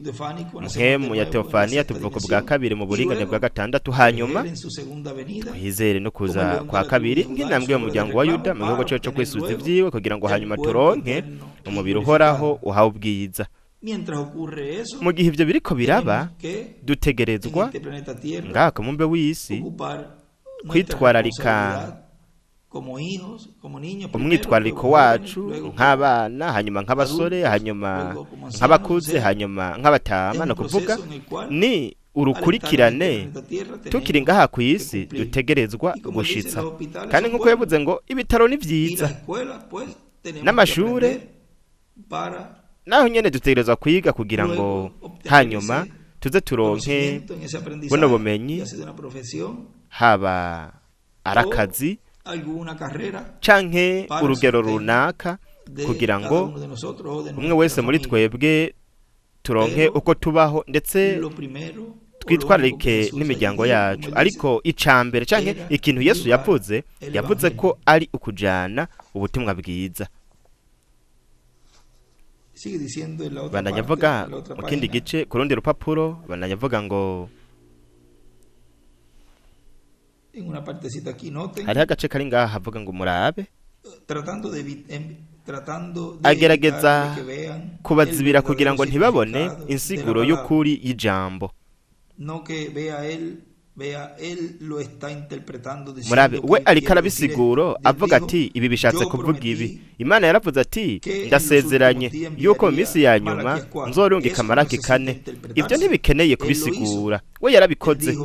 mpemu ya Teofaniya, tuvuka bwa kabiri mu buringane bwa gatandatu. Hanyuma twizere no kuza kwa kabiri nk'intambwe mu muryango wa Yuda mu gihugu cyo kwisubiza ivyiwe, kugira ngo hanyuma turonke umubiri uhoraho uhawe ubwiza. Mu gihe ivyo biriko biraba, dutegerezwa ngaha ku mumbe w'isi kwitwararika umwitwarariko wacu nk'abana, hanyuma nk'abasore, hanyuma nk'abakuze, hanyuma nk'abatama. No kuvuga ni urukurikirane tukiri ngaha ku isi dutegerezwa gushitsa. Kandi nk'uko yavuze ngo ibitaro ni vyiza n'amashure, naho nyene dutegerezwa kwiga kugira ngo hanyuma tuze turonke buno bumenyi, haba arakazi canke urugero runaka, kugira ngo umwe wese muri twebwe turonke uko tubaho, ndetse twitwararike n'imiryango yacu. Ariko icambere canke ikintu Yesu yavuze ko ari ukujana ubutumwa bwiza. Bandanya avuga mu kindi gice ku rundi rupapuro, bandanya avuga ngo hariho agace kari ngaha havuga ngo murabe, agerageza kubazibira kugira ngo ntibabone insiguro y'ukuri y'ijambo. Murabe we ariko arabisiguro avuga ati ibi bishatse kuvuga ibi. Imana yaravuze ati ndasezeranye yuko mu minsi ya nyuma nzorungika maraki 4. Ibyo ntibikeneye kubisigura, we yarabikoze.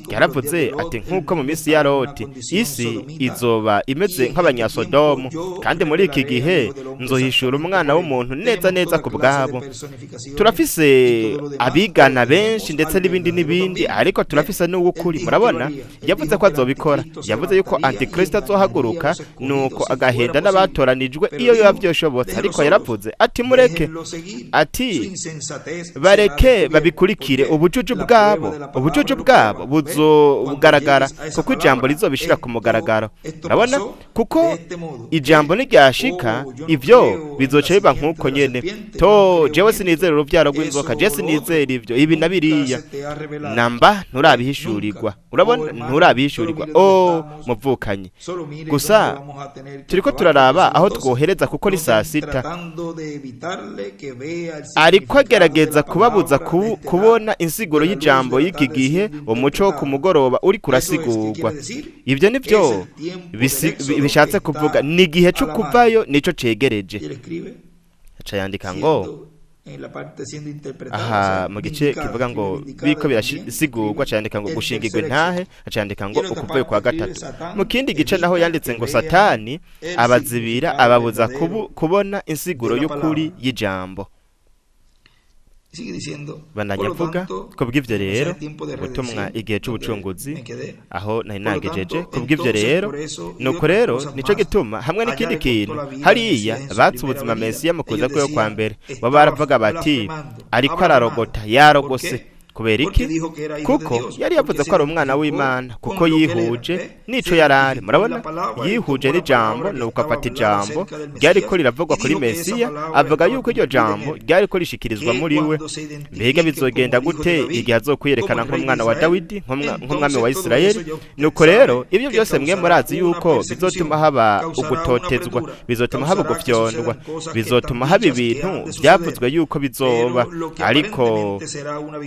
Yaravuze ati nk'uko mu minsi ya Loti isi izoba imeze nk'abanyasodomu, kandi muri iki gihe nzohishura umwana w'umuntu neza neza ku bwabo. Turafise abigana benshi ndetse n'ibindi, ariko turafise n'uwukuri. Murabona yavuze ko azobikora, yavuze yuko antikristo azohaguruka nuko agahenda n'abatoranijwe iyo yoba byoshobotse. Ariko yaravuze ati mureke, ati bareke babikurikire ubujuju bwabo buzogaragara, kuko ijambo rizobishira ku mugaragaro. Urabona, kuko ijambo niryashika ivyo bizoca biba nk'uko nyene. To jewe sinizera uruvyaro rw'inzoka, je sinizera ivyo ibi na biriya, namba nturabihishurirwa. Urabona, nturabihishurirwa. Muvukanye gusa turiko turaraba aho twohereza, kuko ni saa 6. Ariko agerageza kubabuza kubona insiguro y'ijambo y'iki gihe, umuco wo ku mugoroba uri kurasigurwa. Ibyo nivyo bishatse kuvuga ni igihe cyo kuvayo nico cegereje. Aca yandika ngo aha mu gice kivuga ngo biko birasigurwa, cyandika ngo gushingirwe ntahe, acandika ngo ukuvayo kwa 3. Mu kindi gice naho yanditse ngo Satani abazibira ababuza kubona insiguro y'ukuri y'ijambo. Bandanya avuga kubw'ivyo rero ubutumwa igihe c'ubucunguzi aho nari nagejeje. Kubw'ivyo rero nuko rero nico gituma hamwe n'ikindi kintu hariya batse ubuzima Mesiya mu kuza kwe kwa mbere, baba baravuga bati ariko ararogota, yarogose. Kubera iki? Kuko yari yavuze ko ari umwana w'Imana, kuko yihuje nico yarari. Murabona, yihuje n'ijambo, nuko afata ijambo ryari ko riravugwa kuri Mesiya, avuga yuko iryo jambo ryari ko rishikirizwa muri we. Mbega bizogenda gute igihe azokwiyerekana nk'umwana wa Dawidi, nk'umwami wa Isirayeli? Nuko rero ibyo byose mwe murazi yuko bizotuma haba ugutotezwa, bizotuma haba gufyondwa, bizotuma haba ibintu byavuzwe yuko bizoba. Ariko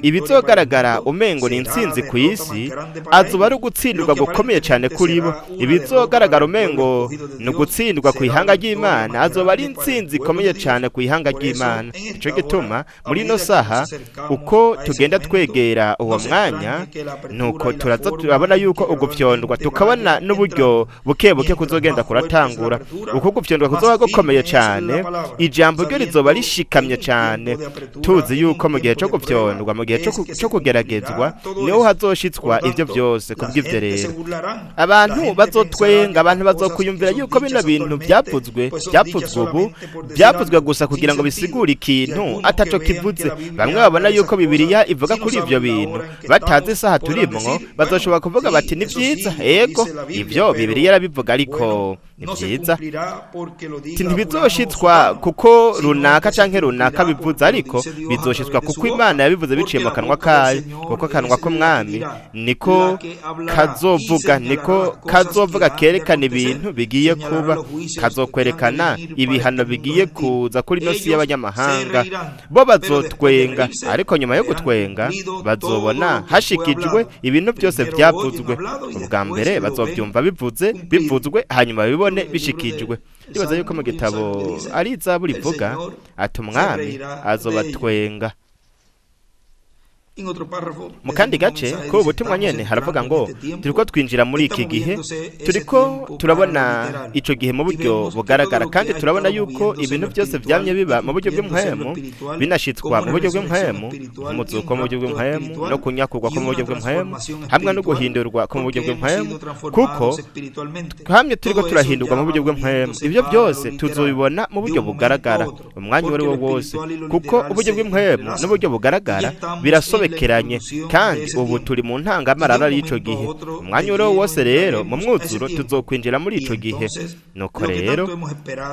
ibizogaragara umengo ni intsinzi ku isi, azuba ari ugutsindwa gukomeye cyane kuri bo. Ibizogaragara umengo ni ugutsindwa ku ihanga ry'Imana, azuba ari intsinzi ikomeye cyane ku ihanga ry'Imana. Ico gituma muri ino saha uko tugenda twegera uwo mwanya, nuko turabona yuko ugufyondwa, tukabona n'uburyo buke kuzogenda kuratangura. Uko gufyondwa kuzoba gukomeye cyane, ijambo ryo rizoba rishikamye cyane. Tuzi yuko mu gihe cyo gufyondwa, mu gihe cyo kugeragezwa, niho hazoshitswa ivyo byose. Kubw'ivyo rero abantu bazotwenga, abantu bazokuyumvira yuko bino bintu byavuzwe ubu byavuzwe gusa kugira ngo bisigure ikintu ataco kivuze. Bamwe babona yuko Bibiliya ivuga kuri ivyo bintu, batazi isaha turimwo, bazoshobora kuvuga bati ni vyiza, ego ivyo Bibiliya yarabivuga, ariko ni vyiza ntibizoshitswa kuko runaka canke runaka bivuze, ariko bizoshitswa kuko Imana yabivuze biciye mu kanwa kayo. Kuko kanwa k'umwami niko kazovuga kerekana ibintu bigiye kuba, kazokwerekana ibihano bigiye kuza kuri nosi y'abanyamahanga. Bo bazotwenga, ariko nyuma yo gutwenga bazobona hashikijwe ibintu byose byavuzwe. Ubwa mbere bazovyumva bivuzwe, hanyuma bibone bishikijwe. Ndibaza yuko mu gitabo ari Zaburi ivuga ati umwami azobatwenga. Mu kandi gace ko ubutumwa nyene haravuga ngo turiko twinjira muri iki gihe, turiko turabona ico gihe mu buryo bugaragara, kandi turabona yuko ibintu byose byamye biba mu buryo bw'umuhemu, binashitswa mu buryo bw'umuhemu, umuzuko mu buryo bw'umuhemu, no kunyakurwa ko mu buryo bw'umuhemu, hamwe no guhindurwa ko mu buryo bw'umuhemu. Kuko hamwe turiko turahindurwa mu buryo bw'umuhemu, ibyo byose tuzobibona mu buryo bugaragara umwanya wari wo wose, kuko uburyo bw'umuhemu n'uburyo bugaragara birasobe birasobekeranye kandi ubu turi mu ntangamarara y'ico gihe. Umwanya uriwo wose rero mu mwuzuro tuzokwinjira muri ico gihe. Nuko rero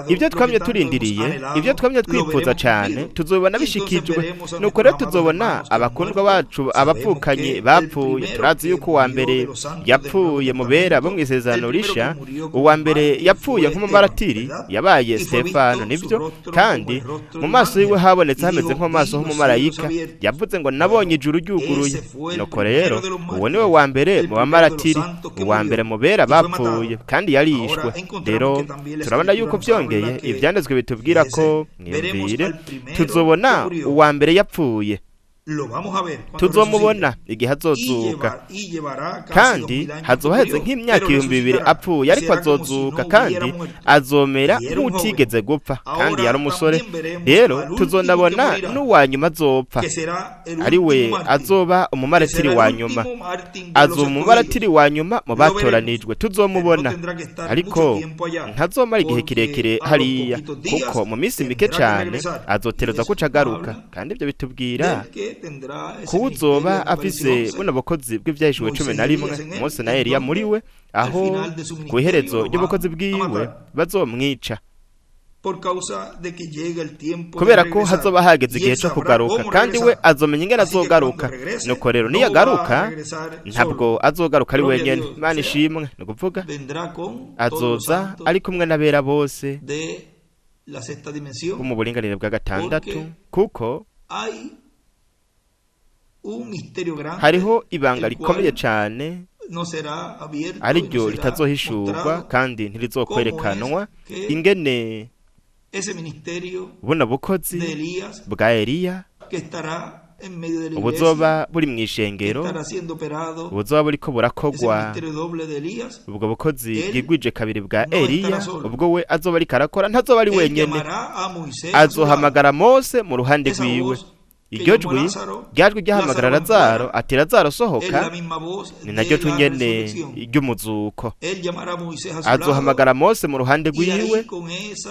ibyo twamye turindiriye, ibyo twamye twifuza cyane tuzobona bishikijwe. Nuko rero tuzobona abakundwa bacu abapfukanye bapfuye. Turazi yuko uwa mbere yapfuye mu bera bo mw'isezerano risha, uwa mbere yapfuye nk'umumaratiri yabaye Stefano, nibyo kandi mu maso yiwe habonetse hameze nko mu maso h'umumarayika. Yavuze ngo nabonye ijuru ryuguruye. Nuko rero uwo niwe wa mbere mu bamaratiri, uwa mbere mu bera bapfuye kandi yarishwe. Rero turabona yuko byongeye ibyanditswe bitubwira ko mwiyumvire tuzobona uwa mbere yapfuye, tuzomubona igihe azozuka kandi hazoba heze nk'imyaka 2000 apfuye, ariko azozuka kandi azomera nk'utigeze gupfa kandi yari umusore. Rero tuzonabona n'uwa nyuma azopfa, ari we azoba umumaratiri wa nyuma, azoba umumaratiri wa nyuma mu batoranijwe. Tuzomubona ariko ntazomara igihe kirekire hariya, kuko mu minsi mike cyane azotereza kuca agaruka. Kandi ibyo bitubwira kuba uzoba afise buno bukozi bw'ivyahishuwe 11 Mose na Eliya muri we, aho ku iherezo ry'ubukozi bwiwe bazomwica kubera ko hazoba hageze igihe cyo kugaruka, kandi we azomenya ingene azogaruka. Nuko rero niyagaruka ntabwo azogaruka ari wenyene. Imana ishimwe. Ni ukuvuga azoza ari kumwe n'abera bose bo mu buringanire bwa gatandatu, kuko hariho ibanga rikomeye cyane ariryo ritazohishurwa kandi ntirizokwerekanwa, ingene buno bukozi bwa Eliya ubuzoba buri mu ishengero, ubuzoba buriko burakogwa. Ubwo bukozi bwigwije kabiri bwa Eliya, ubwo we azoba ariko arakora, ntazoba ari wenyene. Azohamagara Mose mu ruhande rwiwe. Iryo jwi ryajwi ryahamagara Lazaro, ati Lazaro sohoka, ni naryo jwi nyene ry'umuzuko. Azohamagara Mose mu ruhande rwiwe.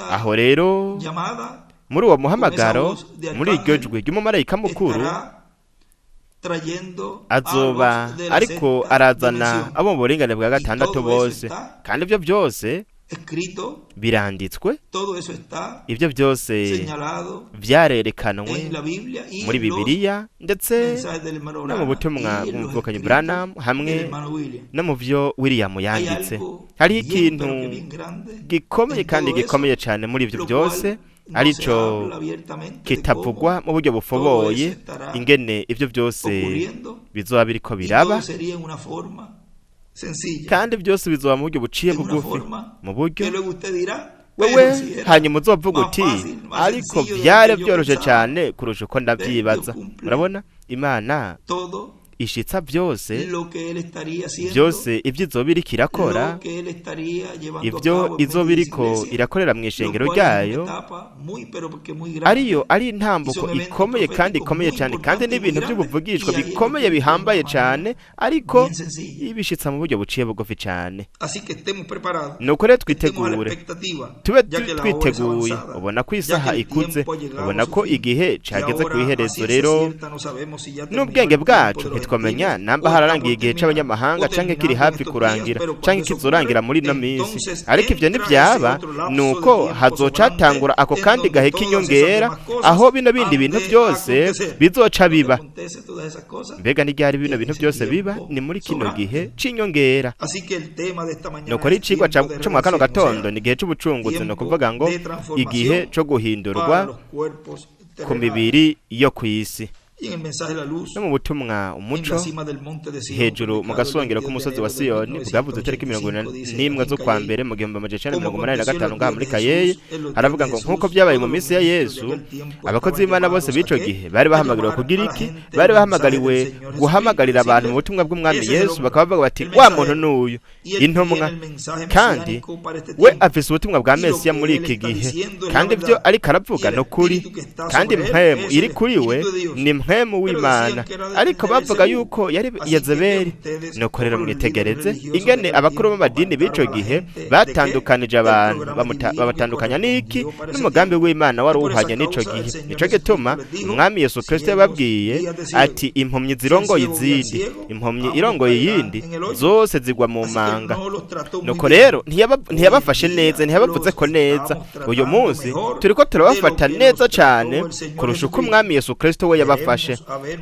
Aho rero muri uwo muhamagaro, muri iryo jwi ry'umumarayika mukuru, azoba ariko arazana abo mu buringanire bwa gatandatu bose. Kandi ibyo byose biranditswe, ibyo byose byarerekanwe muri Bibiliya, ndetse no mu butumwa bw'umuvukanyi Branham hamwe no mu byo William yanditse. Hariho ikintu gikomeye kandi gikomeye cyane muri ibyo byose, arico kitavugwa mu buryo bufoboye, ingene ibyo byose bizoba biriko biraba, kandi byose bizoba mu buryo buciye bugufi, mu buryo wewe hanyuma uzovuga uti ariko byare byoroshye cyane kurusha uko ndabyibaza. Murabona Imana ishitsa byose, byose ibyo izoba iriko irakora, ibyo izoba iriko irakorera mu ishengero ryayo, ariyo ari intambuko ikomeye kandi ikomeye cyane, kandi n'ibintu by'ubuvugishwa bikomeye bihambaye cyane, ariko ibishitsa mu buryo buciye bugufi cyane. Nuko rero twitegure, tube twiteguye. Ubona ko isaha ikuze, ubona ko igihe cageze ku iherezo. Rero n'ubwenge bwacu twamenya namba hararangiye igihe c'abanyamahanga canke kiri hafi kurangira canke kizorangira muri no minsi, ariko ivyo ntivyaba, nuko hazocatangura ako kandi gahe k'inyongera, aho bino bindi bintu byose bizoca biba. Mbega n'iryari bino bintu byose biba? Ni muri kino gihe c'inyongera. Nuko ari icigwa co mu kano gatondo, ni igihe c'ubucunguzi, no kuvuga ngo igihe co guhindurwa ku mibiri yo kw'isi. No mu butumwa umuco hejuru mu gasongero k'umusozi wa Siyoni bwavuze tariki 21 zo kwa mbere mu 1985 ngaha muri Kayeye, aravuga ngo nkuko byabaye mu minsi ya Yesu, abakozi b'Imana bose b'ico gihe bari bahamagariwe kugira iki? Bari bahamagariwe guhamagarira abantu mu butumwa bw'umwami Yesu, bakavuga bati wa muntu n'uyu intumwa, kandi we afise ubutumwa bwa Mesiya muri iki gihe, kandi byo ariko aravuga no kuri, kandi mpemu iri kuri we ni mpwemu w'Imana, ariko bavuga yuko yari Yezebeli. Nuko rero mwitegereze ingene abakuru b'amadini b'ico gihe batandukanije abantu, babatandukanya n'iki n'umugambi w'Imana wari uhanye n'ico gihe. Nico gituma umwami Yesu Kristo yababwiye ati impumyi zirongoye izindi, impumyi irongoye iyindi, zose zigwa mu manga. Nuko rero ntiyabafashe neza, ntiyabavuze ko neza. Uyu munsi turiko turabafata neza cyane kurusha uko umwami Yesu Kristo we yabafashe.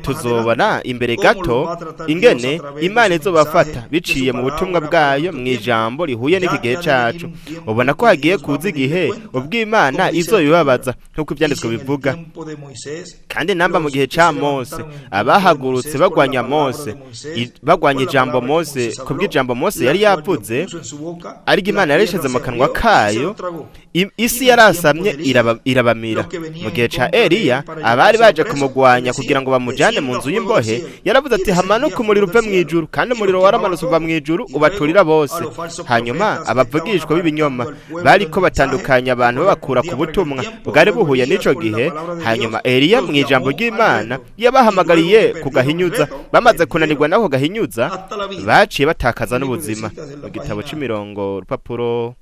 Tuzobona imbere gato ingene Imana izobafata biciye mu butumwa bwayo mu ijambo rihuye n'iki gihe cacu. Ubona ko hagiye kuza igihe ubw'Imana izobibabaza nk'uko ivyanditswe bivuga. Kandi namba mu gihe ca Mose abahagurutse bagwanya Mose, bagwanya ijambo Mose, kubw'ijambo Mose yari yavuze, ariko Imana yarishize mu kanwa kayo, isi yarasamye irabamira. Mu gihe ca Eliya abari baje kumugwanya kugira ngo bamujane mu nzu y'imbohe, yaravuze ati hamanuka umuriro uve mu ijuru, kandi umuriro waramanutse uva mu ijuru ubaturira bose. Hanyuma abavugishwa b'ibinyoma bariko batandukanya abantu babakura ku butumwa bwari buhuye n'ico gihe. Hanyuma Eliya mu ijambo ry'Imana yabahamagariye kugahinyuza. Bamaze kunanirwa nako gahinyuza, baciye batakaza n'ubuzima. Mu gitabo c'imirongo urupapuro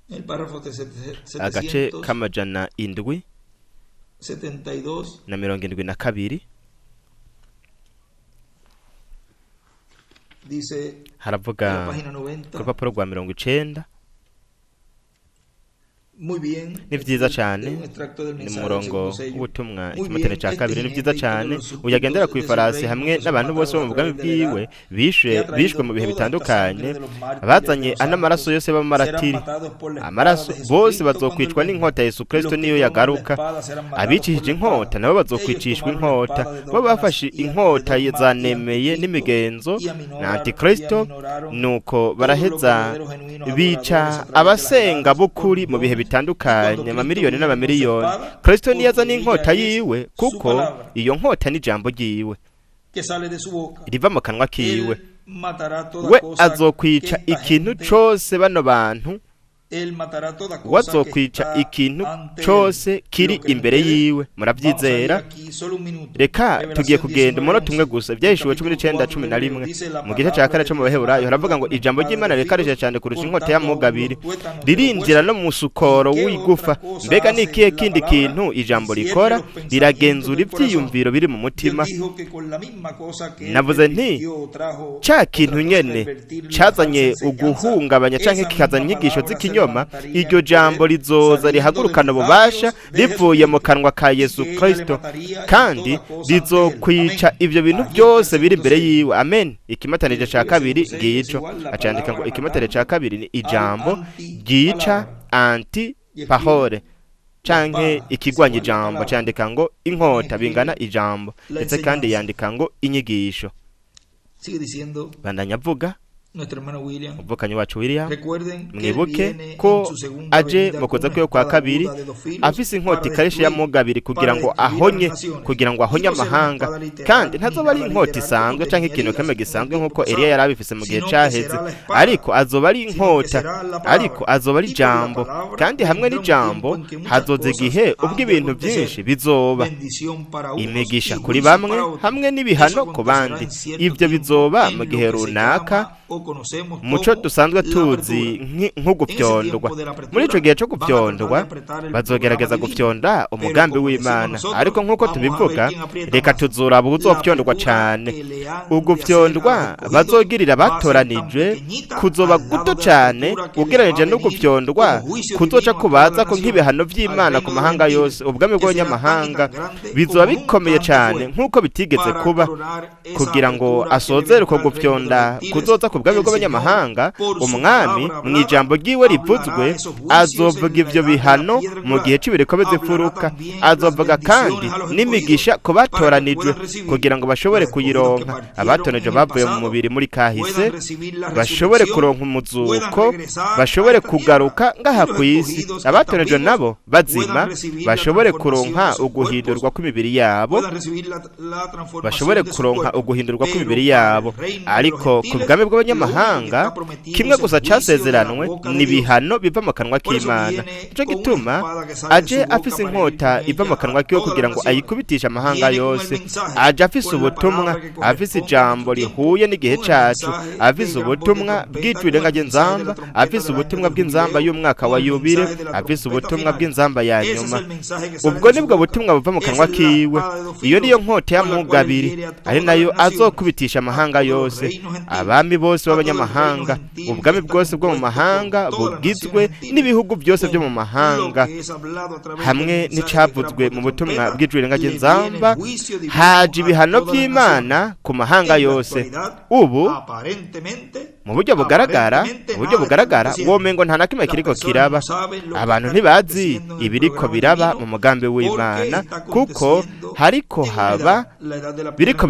agace k'amajana 772 haravuga ku rupapuro rwa 90. Ni vyiza cyane, ni mu murongo w'ubutumwa ikimatane ca kabiri. Ni vyiza cyane uyagendera ku ifarasi hamwe n'abantu bose bo mu bwami bwiwe bishwe mu bihe bitandukanye, bazanye n'amaraso yose b'amaratiri. Amaraso bose bazokwicwa n'inkota Yesu Kristo niyo yagaruka. Abicishije inkota nabo bazokwicishwa inkota. Bo bafashe inkota zanemeye n'imigenzo na Antikristo, nuko baraheza bica abasenga b'ukuri mu bihe bitandukanye, amamiliyoni n'amamiliyoni. Kristo niyaza n'inkota yiwe, kuko iyo nkota ni jambo ryiwe riva mu kanwa kiwe. We azokwica ikintu cose bano bantu, wazokwica ikintu cose kiri imbere yiwe. Muravyizera? Reka tugiye kugenda umunota umwe gusa. Vyahishuwe 19:11 mu gice ca kane co mu Baheburayo haravuga ngo ijambo ry'Imana rikarije cyane kurusha inkota ya mugabiri, ririnjira no mu sukoro w'igufa. Mbega ni ikihe kindi kintu ijambo rikora? Riragenzura ivyiyumviro biri mu mutima. Navuze nti ca kintu nyene cazanye uguhungabanya canke kikazana inyigisho z'ikinyoma, iryo jambo rizoza rihagurukana ububasha rivuye mu kanwa ka Yesu Kristo, kandi rizokwica ivyo bintu byose biri imbere yiwe. Amen. Ikimatanije ca kabiri ngico acandika ngo ikimatanije ca kabiri ni ijambo ryica anti-parole canke ikigwanya ijambo, candika ngo inkota bingana ijambo, ndetse kandi yandika ngo inyigisho. Bandanya avuga umuvukanyi wacu William, mwibuke ko aje mu kuza kwiwe kwa kabiri afise inkota ikarishe ya mugabiri kugira ngo ahonye amahanga. Kandi ntazoba ari inkota isanzwe canke ikintu kimwe gisanzwe nk'uko Eliya yari abifise mu gihe caheze, ariko azoba ari inkota, ariko azoba ari jambo. Kandi hamwe n'ijambo hazoza igihe ubwo ibintu byinshi bizoba imigisha kuri bamwe hamwe n'ibihano ku bandi. Ivyo bizoba mu gihe runaka, muco dusanzwe tuzi nko gupyondwa. Muri ico gihe cyo gupyondwa bazogerageza gupyonda umugambi w'Imana, ariko nk'uko tubivuga, reka tuzuraba uzopyondwa cyane. Ugupyondwa bazogirira batoranijwe kuzoba guto cyane ugereranije no gupyondwa kuzoca kubaza ko nk'ibihano vy'Imana ku mahanga yose. Ubwami bw'abanyamahanga bizoba bikomeye cyane nk'uko bitigeze kuba. Kugira ngo asozere uko gupyonda kuzoza ku bwami bw'abanyamahanga, umwami mu ijambo ryiwe rivuzwe azovuga ivyo bihano mu gihe c'ibireko bizifuruka. Azovuga kandi n'imigisha ku batoranijwe kugira ngo bashobore kuyironka. Abatoranijwe bavuye mu mubiri muri kahise bashobore kuronka umuzuko, bashobore kugaruka ngaha ku isi. Abatoranijwe nabo bazima bashobore kuronka uguhindurwa kw'imibiri yabo, bashobore kuronka uguhindurwa kw'imibiri yabo. Ariko ku bwami bw'abanyamahanga b'abanyamahanga kimwe gusa casezeranwe ni ibihano biva mu kanwa k'Imana. Nico gituma aje afise inkota iva mu kanwa kiwe kugira ngo ayikubitishe amahanga yose. Aje afise ubutumwa, afise ijambo rihuye n'igihe cacu, afise ubutumwa bw'ijwi ry'inzamba, afise ubutumwa bw'inzamba y'umwaka wa yubile, afise ubutumwa bw'inzamba ya nyuma. Ubwo nibwo butumwa buva mu kanwa kiwe. Iyo niyo nkota ya mugabiri, ari nayo azokubitisha amahanga yose, abami bose b'abanyamahanga, ubwami bwose bwo mu mahanga bugizwe n'ibihugu byose byo mu mahanga. Hamwe n'icavuzwe mu butumwa bw'ijwi ry'inzamba, haje ibihano by'Imana ku mahanga yose. Ubu mu buryo bugaragara womengo nta na kimwe kiriko kiraba. Abantu ntibazi ibiriko biraba mu mugambi w'Imana, kuko hariko haba biriko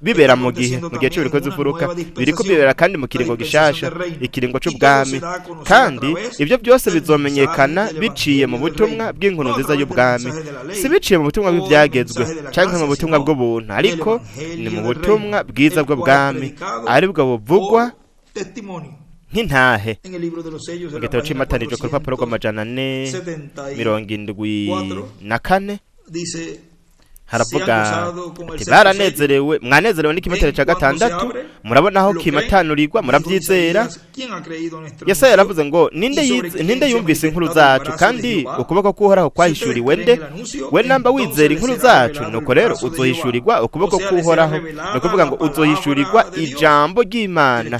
bibera mu gihe cy'ibiriko zifuruka, biriko bibera kandi mu kiringo gishasha, ikiringo c'ubwami. Kandi ibyo byose bizomenyekana biciye mu butumwa bw'inkuru nziza y'ubwami, si biciye mu butumwa bw'ibyagezwe canke mu butumwa bw'ubuntu, ariko ni mu butumwa bwiza bw'ubwami, aribwo buvugwa nk'intahe mu gitabo c'Imatanije ku rupapuro rw'474 haravuga ati baranezerewe, mwanezerewe n'ikimetero ca 6, murabona aho kimatanurirwa, muravyizera. Yesaya yaravuze ngo ninde yumvise inkuru zacu, kandi ukuboko k'Uhoraho kwahishuriwe nde? We namba wizera inkuru zacu, nuko rero uzohishurirwa ukuboko k'Uhoraho. Ni ukuvuga ngo uzohishurirwa ijambo ry'Imana.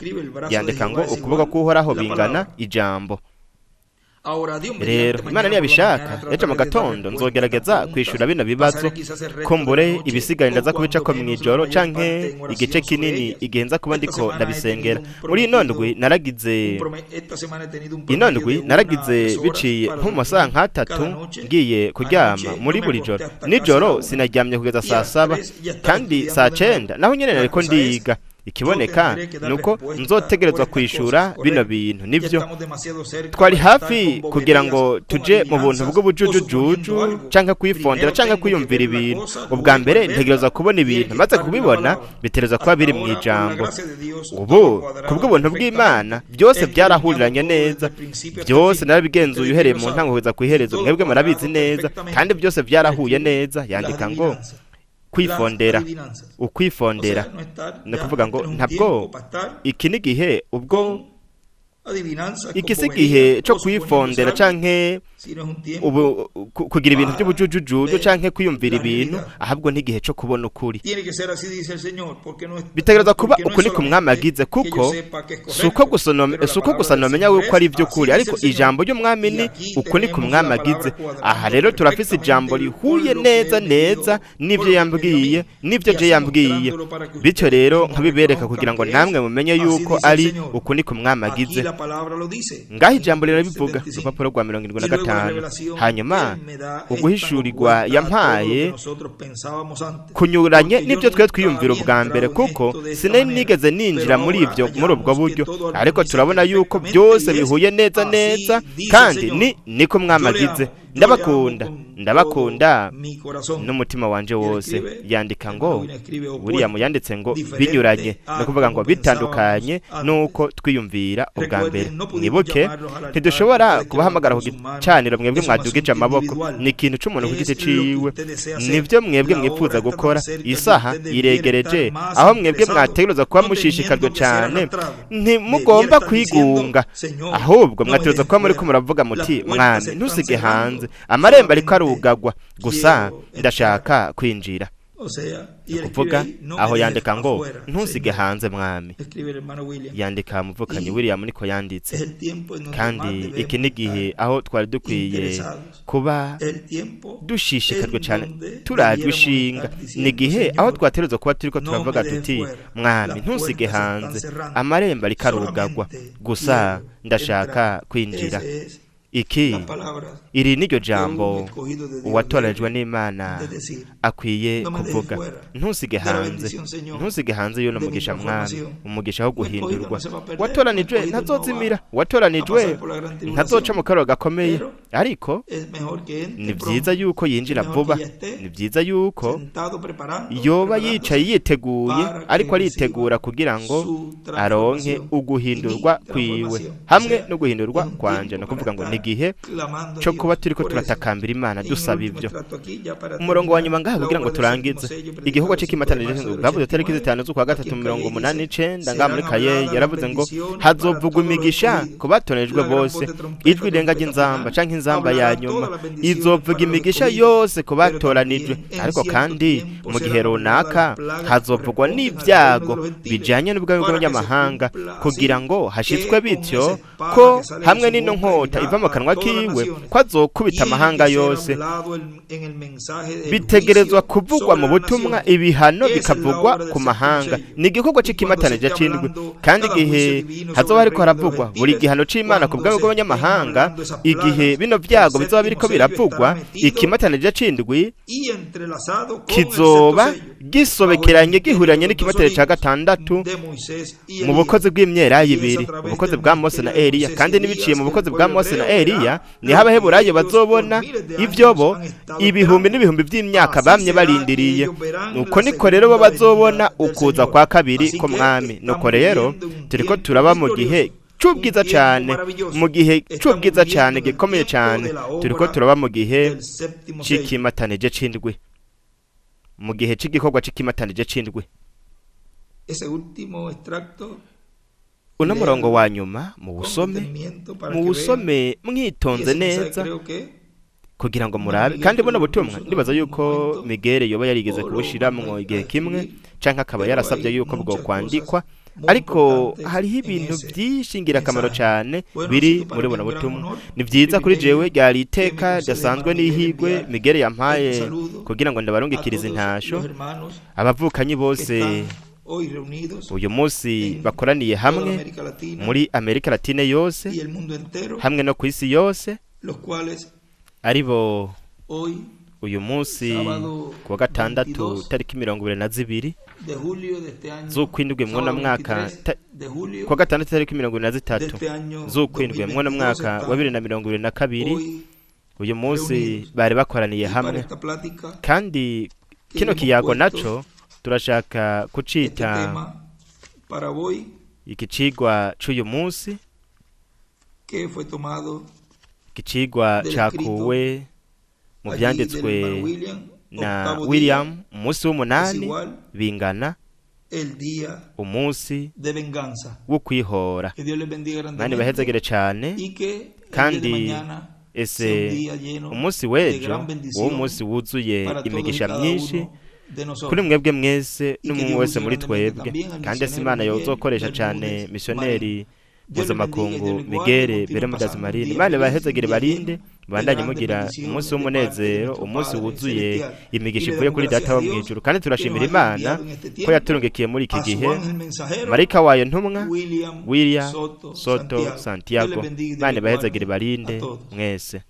Yandika ngo ukuboko k'Uhoraho bingana ijambo. Rero Imana niyabishaka ejo mu gatondo nzogerageza kwishura bino bibazo, kumbure ibisigaye ndaza kubicako mw'ijoro canke igice kinini igenza kuba ndiko ndabisengera. Muri inondwi naragize biciye nko mu masaha nk'atatu ngiye kuryama muri buri joro. Nijoro sinaryamye kugeza saa 7 kandi saa 9 naho nyene nariko ndiga. Ikiboneka nuko nzotegerezwa kwishura bino bintu. Nivyo twari hafi kugira ngo tuje mu buntu bw'ubujujujuju canke kwifondera canke kwiyumvira ibintu. Ubwa mbere ntegerezwa kubona ibintu, maze kubibona biterezwa kuba biri mu ijambo. Ubu kubw'ubuntu bw'Imana byose byarahuriranye neza, byose narabigenzuye uhereye mu ntango kugeza kwiherezo. Mwebwe murabizi neza, kandi byose byarahuye neza. Yandika ngo ukwifondera, ni ukuvuga ngo ntabwo iki ni gihe ubwo iki si gihe cyo kwifondera canke kugira ibintu by'ubujujuju canke kwiyumvira ibintu, ahubwo n'igihe cyo kubona ukuri. Bitegereza kuba ukuri ku Mwami agize, kuko suko gusa nomenya yuko ari iby'ukuri, ariko ijambo ry'Umwami ni ukuri ku Mwami agize. Aha rero turafise ijambo rihuye neza n'ivyo yambwiye n'ivyo je yambwiye, bityo rero nkabibereka kugira ngo namwe mumenye yuko ari ukuri ku Mwami agize. Ngaho ijambo rirabivuga urupapuro rwa 75. Hanyuma uguhishurirwa yampaye kunyuranye n'ibyo twe twiyumvira ubwa mbere, kuko sinari nigeze ninjira muri ubwo buryo, ariko turabona yuko byose bihuye neza kandi niko Mwami agize. Ndabakunda n'umutima wanje wose. Yandika ngo William yanditse ngo binyuranye, no kuvuga ngo bitandukanye nuko twiyumvira ubwa mbere. Mwibuke ntidushobora kubahamagara ku gicaniro mwebwe mwadugije amaboko, ni ikintu c'umuntu ku giti ciwe. Nivyo mwebwe mwipfuza gukora. Isaha iregereje aho mwebwe mwategereza kuba mushishikajwe cyane, ntimugomba kwigunga, ahubwo mwategereza kuba muri ko muravuga muti Mwami ntusige hanze, amarembo ariko arugagwa, gusa ndashaka kwinjira. Kuvuga aho yandika ngo ntusige hanze Mwami. Yandika muvukanyi William niko yanditse. Kandi iki ni gihe aho twari dukwiye kuba dushishikajwe cyane, turajwe ishinga. Ni gihe aho twategerezwa kuba turiko turavuga tuti Mwami ntusige hanze, amarembo ariko arugagwa, gusa ndashaka kwinjira. iki las palabras iri niryo que un jambo escogido de Dios uwatorejwe debe n'Imana de decir. akwiye No me dejes kuvuga. fuera Ntusige de la hanze, bendición, Señor, ntusige hanze y'uno de mi mugisha mwami, transformación. umugisha wo Un escogido guhindurwa. no se va a perder, Watoranijwe un escogido no ntazozimira, va a watoranijwe pasar por la gran ntazoca tribulación. mu karoro gakomeye, Pero ariko es mejor que entre ni pronto, vyiza yuko yinjira es mejor vuba, que ya esté ni vyiza yuko sentado preparando, yoba preparándose yicaye yiteguye, para que ariko reciba aritegura kugira ngo su aronke transformación. uguhindurwa Y mi kwiwe transformación. hamwe O sea, no guhindurwa es un kwanje. tiempo Ni ukuvuga ngo para ni igihe estar clamando a cyo Dios kuba turiko por eso. turatakambira Imana Y en el dusaba último ivyo. extracto aquí, ya para Umurongo wa terminar, nyuma ngaha la kugira ngo obra del turangize séptimo sello, igikorwa predicado cy'ikimatanije el 5 de marzo bwavuze del tariki 89, zitanu z'ukwa gatatu aquí en mirongo Calle umunani dice, n'icenda ngaha muri serán Kaye habladas yaravuze las ngo bendiciones hazovugwa para todos los imigisha escogidos. ku batonejwe La gran bose, voz de trompeta, ijwi rirenga trompeta ry'inzamba final, canke inzamba ya hablará nyuma todas las bendiciones izovuga para los imigisha escogidos. yose ku Pero batoranijwe, también en ariko cierto kandi tiempo mu gihe serán habladas runaka las plagas que hazovugwa corresponden al n'ibyago reino de los gentiles, bijanye n'ubwami para que se bw'abanyamahanga cumpla kugira así, ngo que hashitswe con bityo esa espada ko que sale de hamwe su n'ino boca nkota irá iva mu a kanwa todas las kiwe naciones. ko azokubita Tiene amahanga que ser yose. hablado en el mensaje del Bitegerezwa juicio kuvugwa mu sobre las butumwa naciones. ibihano Esa es la bikavugwa obra del ku séptimo mahanga. sello. Ni igikorwa Y cuando se c'ikimatanije esté c'indwi, hablando kandi cada igihe juicio divino hazoba sobre el hariko reino de los haravugwa buri gentiles, gihano c'Imana ku bwami cuando se bw'abanyamahanga, estén hablando esas plagas, igihe bino el vyago bizoba séptimo biriko sello biravugwa, estará metido ikimatanije c'indwi y entrelazado con kizoba el sexto sello, gisobekeranye bajo el gihuranye imperio de n'ikimatane los ca sonidos gatandatu de Moisés y mu Elías. bukozi bw'imyelayo Y es ibiri, a través ubukozi del bwa Mose na ministerio de Eliya, Moisés kandi y n'ibiciye mu Elías, bukozi el bwa pueblo Mose na hebreo Eliya verá niho lo abaheburayo que ellos bazobona por miles de ivyo años bo han estado ibihumbi esperando. n'ibihumbi vy'imyaka Así bamye será barindiriye. que ellos verán Nuko la niko rero bo segunda bazobona venida del ukuza Señor. kwa kabiri Así ko que mwami. estamos Nuko rero viviendo un turiko tiempo turaba mu victorioso, gihe c'ubwiza un tiempo cane, maravilloso. mu gihe Estamos c'ubwiza viviendo cane en el gikomeye tiempo cane, de la turiko obra turaba mu gihe del séptimo sello. c'ikimatanije c'indwi, mu gihe c'igikorwa c'ikimatanije c'indwi. Ese último extracto Uno Lea murongo wa nyuma con muwusome, detenimiento para que muwusome vean. Y mwitonze ese mensaje neza creo que kugira ngo Hermano murabe. Miguel Kandi que buno lo butumwa puso ndibaza en un yuko momento, Migere yoba yarigeze o lo kubushiramwo mandó igihe a kimwe escribir, canke akaba pero yarasavye hay yuko bwo muchas kwandikwa, cosas muy ariko importantes hariho en ibintu ese vyinshi ngirakamaro mensaje. cane Bueno, biri así que para muri mí buno un gran butumwa. honor Ni y vyiza kuri jewe privilegio ryari que me iteka concede ryasanzwe Hermano Miguel n'ihigwe enviar Migere yampaye este saludo kugira ngo a ndabarungikirize todos intasho los hermanos abavukanyi que bose están hoy reunidos uyu munsi en bakoraniye toda hamwe América Latina muri Amerika Latine yose y el mundo entero, hamwe no kw'isi yose, los cuales aribo hoy, uyu munsi sábado kuwa gatandatu 22 tariki 22 de julio de este año, z'ukwindwi mw'uno sábado mwaka 23 de julio kuwa gatandatu tariki de 23 este año z'ukwindwi mw'uno 2022 mwaka wa están 2022, hoy uyu munsi reunidos. bari bakoraniye Y para hamwe, esta plática kandi que kino hemos kiyago puesto naco turashaka este kucita tema para hoy, iki cigwa c'uyu munsi, que fue tomado iki cigwa del cakuwe mu allí vyanditswe del hermano William, na octavo William, umunsi día, es w'umunani igual bingana el día umunsi de venganza. wo kwihora. Que Dios les bendiga Mani grandemente bahezagire cane, y que el día de kandi mañana sea un ese día lleno umunsi de w'ejo gran uwo bendición munsi wuzuye para todos y imigisha cada myinshi uno de nosotros. kuri mwebwe mwese Y que n'umuntu Dios wese use muri grandemente twebwe, también al kandi ese misionero Imana Miguel yozokoresha cane Bermúdez misioneri Marín. Dios les bendiga y mpuzamakungu Dios les guarde, Migere continúen Bermúdez pasando un Marín. día Imana feliz, ibahezagire un día barinde, lleno de bandanye grandes mugira bendiciones umunsi de parte de w'umunezero, nuestro umunsi Padre wuzuye celestial. imigisha Y le ivuye damos kuri gracias Data a wo Dios mw'ijuru, kandi que turashimira nos haya Imana enviado en este ko tiempo yaturungikiye muri iki a su gihe ángel mensajero marayika wayo ntumwa William William Soto Soto Santiago. Dios Santiago. les bendiga y Dios Imana les ibahezagire guarde barinde a todos. mwese.